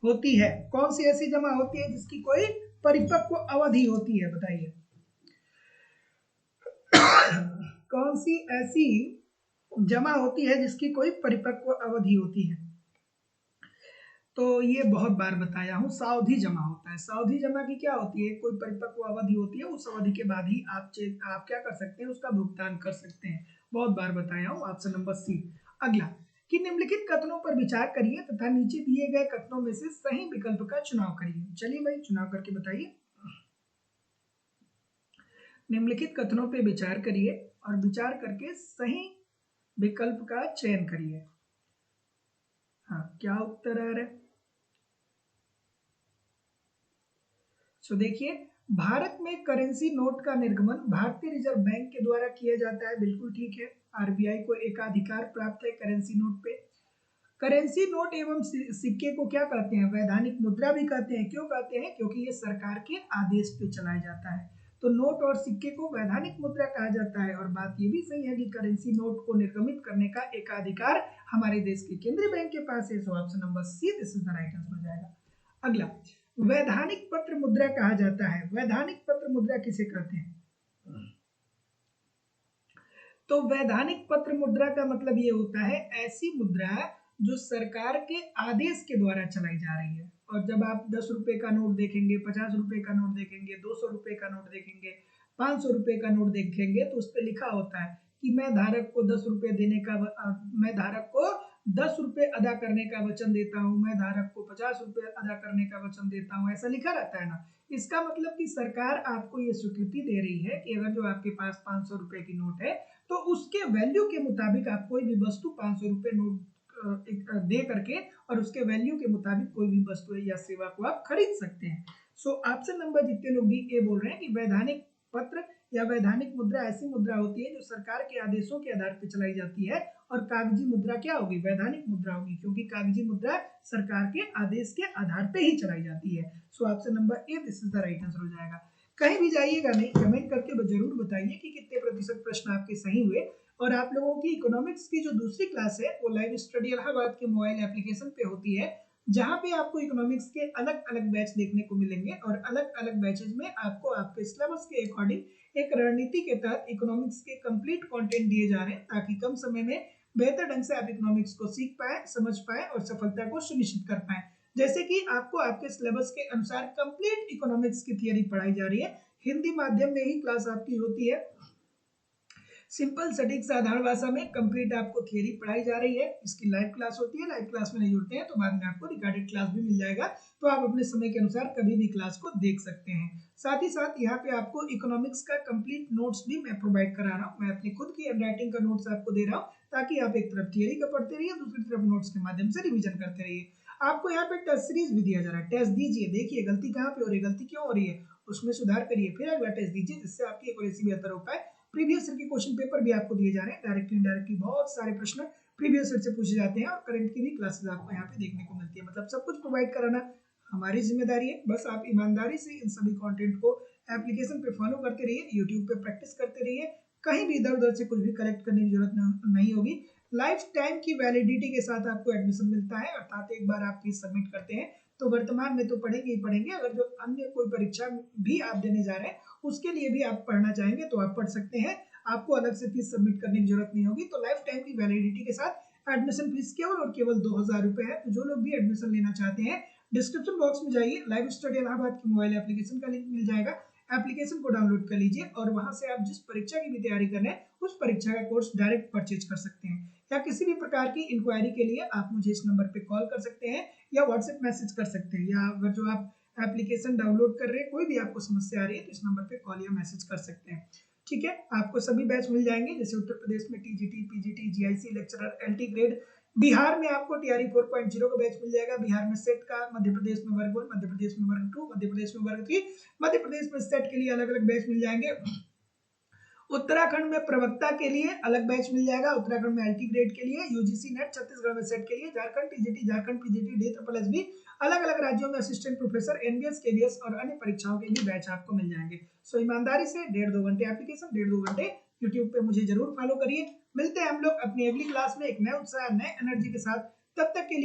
A: होती है? कौन सी ऐसी जमा होती है जिसकी कोई परिपक्व अवधि होती है, बताइए। कौन सी ऐसी जमा होती है जिसकी कोई परिपक्व अवधि होती है? तो ये बहुत बार बताया हूं, सावधि जमा होता है। सावधि जमा की क्या होती है? कोई परिपक्व अवधि होती है, उस अवधि के बाद ही आप क्या कर सकते हैं, उसका भुगतान कर सकते हैं। बहुत बार बताया हूं, ऑप्शन नंबर सी। अगला, कि निम्नलिखित कथनों पर विचार करिए तथा नीचे दिए गए कथनों में से सही विकल्प का चुनाव करिए। चलिए भाई, चुनाव करके बताइए। निम्नलिखित कथनों पर विचार करिए और विचार करके सही विकल्प का चयन करिए। हाँ, क्या उत्तर आ रहा है? सो देखिए, भारत में करेंसी नोट का निर्गमन भारतीय रिजर्व बैंक के द्वारा किया जाता है। बिल्कुल ठीक है, आरबीआई को एकाधिकार प्राप्त है करेंसी नोट पे। करेंसी नोट एवं सिक्के को क्या कहते हैं? वैधानिक मुद्रा भी कहते हैं। क्यों कहते हैं? क्योंकि ये सरकार के आदेश पे चलाया जाता है। तो नोट और सिक्के को वैधानिक मुद्रा कहा जाता है। और बात ये भी सही है कि करेंसी नोट को निर्गमित करने का एकाधिकार हमारे देश के केंद्रीय बैंक के पास है। So option number C, this is the right answer हो जाएगा। अगला, वैधानिक पत्र मुद्रा कहा जाता है। वैधानिक पत्र मुद्रा किसे कहते हैं? तो वैधानिक पत्र मुद्रा का मतलब ये होता है ऐसी मुद्रा जो सरकार के आदेश के द्वारा चलाई जा रही है। और जब आप 10 रुपए का नोट देखेंगे, 50 रुपए का नोट देखेंगे, 200 रुपए का नोट देखेंगे, 500 रुपए का नोट देखेंगे, तो उस पर लिखा होता है कि मैं धारक को 10 रुपए देने का मैं धारक को 10 रुपए अदा करने का वचन देता हूँ, मैं धारक को 50 रुपए अदा करने का वचन देता हूँ, ऐसा लिखा रहता है ना। इसका मतलब कि सरकार आपको ये स्वीकृति दे रही है कि अगर जो आपके पास 500 रुपए की नोट है तो उसके वैल्यू के मुताबिक आप कोई भी वस्तु 500 रुपए नोट दे करके और उसके वैल्यू के मुताबिक कोई भी वस्तु या सेवा को आप खरीद सकते हैं। सो ऑप्शन नंबर जितने लोग भी ए बोल रहे हैं कि वैधानिक पत्र या वैधानिक मुद्रा ऐसी मुद्रा होती है जो सरकार के आदेशों के आधार पर चलाई जाती है। और कागजी मुद्रा क्या होगी? वैधानिक मुद्रा होगी, क्योंकि कागजी मुद्रा सरकार के आदेश के आधार पर ही चलाई जाती है। So option number A, this is the right answer हो जाएगा। कहीं भी जाइएगा नहीं, कमेंट करके जरूर बताइए कि कितने प्रतिशत प्रश्न आपके सही हुए। और आप लोगों की इकोनॉमिक्स की जो दूसरी क्लास है वो लाइव स्टडी इलाहाबाद के मोबाइल एप्लीकेशन पे होती है, जहां पे आपको इकोनॉमिक्स के अलग अलग बैच देखने को मिलेंगे। और अलग अलग बैचेज में आपको आपके सिलेबस के अकॉर्डिंग एक रणनीति के तहत इकोनॉमिक्स के कंप्लीट कंटेंट दिए जा रहे हैं, ताकि कम समय में बेहतर ढंग से आप इकोनॉमिक्स को सीख पाए, समझ पाए और सफलता को सुनिश्चित कर पाए। जैसे कि आपको आपके सिलेबस के अनुसार कंप्लीट इकोनॉमिक्स की थियरी पढ़ाई जा रही है। हिंदी माध्यम में ही क्लास आपकी होती है। सिंपल सटीक साधारण भाषा में कंप्लीट आपको थियरी पढ़ाई जा रही है। इसकी लाइव क्लास होती है। लाइव क्लास में नहीं जुड़ते हैं तो बाद में आपको रिकॉर्डेड क्लास भी मिल जाएगा, तो आप अपने समय के अनुसार कभी भी क्लास को देख सकते हैं। साथ ही साथ यहाँ पे आपको इकोनॉमिक्स का कंप्लीट नोट्स भी मैं प्रोवाइड करा रहा हूँ। मैं अपनी खुद की हैंडराइटिंग का नोट्स आपको दे रहा हूँ, ताकि आप एक तरफ थियरी का पढ़ते रहिए, दूसरी तरफ नोट्स के माध्यम से रिविजन करते रहिए। आपको यहाँ पे टेस्ट सीरीज भी दिया जा रहा है। टेस्ट दीजिए, देखिए गलती कहाँ पे हो रही है, गलती क्यों हो रही है, उसमें सुधार करिए, फिर अगला टेस्ट दीजिए, जिससे आपकी एक्यूरेसी बेहतर हो पाए। प्रीवियस ईयर के क्वेश्चन पेपर भी आपको दिए जा रहे हैं, डायरेक्टली इनडायरेक्टली बहुत सारे प्रश्न प्रीवियस ईयर से पूछे जाते हैं। और करंट की भी क्लासेस आपको यहाँ पे देखने को मिलती है। मतलब सब कुछ प्रोवाइड कराना हमारी जिम्मेदारी है। बस आप ईमानदारी से इन सभी कंटेंट को एप्लीकेशन पे फॉलो करते रहिए, यूट्यूब पे प्रैक्टिस करते रहिए, कहीं भी इधर उधर से कुछ भी कलेक्ट करने की जरूरत नहीं होगी। लाइफ टाइम की वैलिडिटी के साथ आपको एडमिशन मिलता है, अर्थात एक बार आप फीस सबमिट करते हैं तो वर्तमान में तो पढ़ेंगे ही पढ़ेंगे, अगर जो अन्य कोई परीक्षा भी आप देने जा रहे हैं उसके लिए भी आप पढ़ना चाहेंगे तो आप पढ़ सकते हैं, आपको अलग से फीस सबमिट करने की जरूरत नहीं होगी। तो लाइफ टाइम की वैलिडिटी के साथ एडमिशन फीस केवल और केवल 2000 रुपए है। तो जो लोग भी एडमिशन लेना चाहते हैं डिस्क्रिप्शन बॉक्स में जाइए, लाइव स्टडी इलाहाबाद की मोबाइल एप्लीकेशन का लिंक मिल जाएगा, एप्लीकेशन को डाउनलोड कर लीजिए और वहां से आप जिस परीक्षा की भी तैयारी कर रहे हैं उस परीक्षा का कोर्स डायरेक्ट परचेज कर सकते हैं। या किसी भी प्रकार की इंक्वायरी के लिए आप मुझे इस नंबर पे कॉल कर सकते हैं या व्हाट्सएप मैसेज कर सकते हैं, या अगर जो आप एप्लीकेशन डाउनलोड कर रहे हैं कोई भी आपको समस्या आ रही है तो इस नंबर पे कॉल या मैसेज कर सकते हैं। ठीक है, आपको सभी बैच मिल जाएंगे, जैसे उत्तर प्रदेश में TGT, PGT, GIC, lecturer, LT grade. Bihar में आपको टीआरई 4.0 का बैच मिल जाएगा, बिहार में सेट का, मध्य प्रदेश में वर्ग 1, मध्य प्रदेश में वर्ग 2, मध्य प्रदेश में वर्ग 3, मध्य प्रदेश में सेट के लिए अलग अलग बैच मिल जाएंगे। उत्तराखंड में प्रवक्ता के लिए अलग बैच मिल जाएगा, उत्तराखंड में एलटी ग्रेड के लिए, यूजीसी नेट, छत्तीसगढ़ में सेट के लिए, Jharkhand TGT, Jharkhand PGT, D triple S भी, अलग अलग राज्यों में असिस्टेंट प्रोफेसर, एनबीएस, केबीएस और अन्य परीक्षाओं के भी बैच आपको मिल जाएंगे। सो ईमानदारी से 1.5-2 घंटे एप्लीकेशन, 1.5-2 घंटे यूट्यूब पे मुझे जरूर फॉलो करिए। मिलते हैं हम लोग अपनी अगली क्लास में एक नए उत्साह, नए एनर्जी के साथ, तब तक के लिए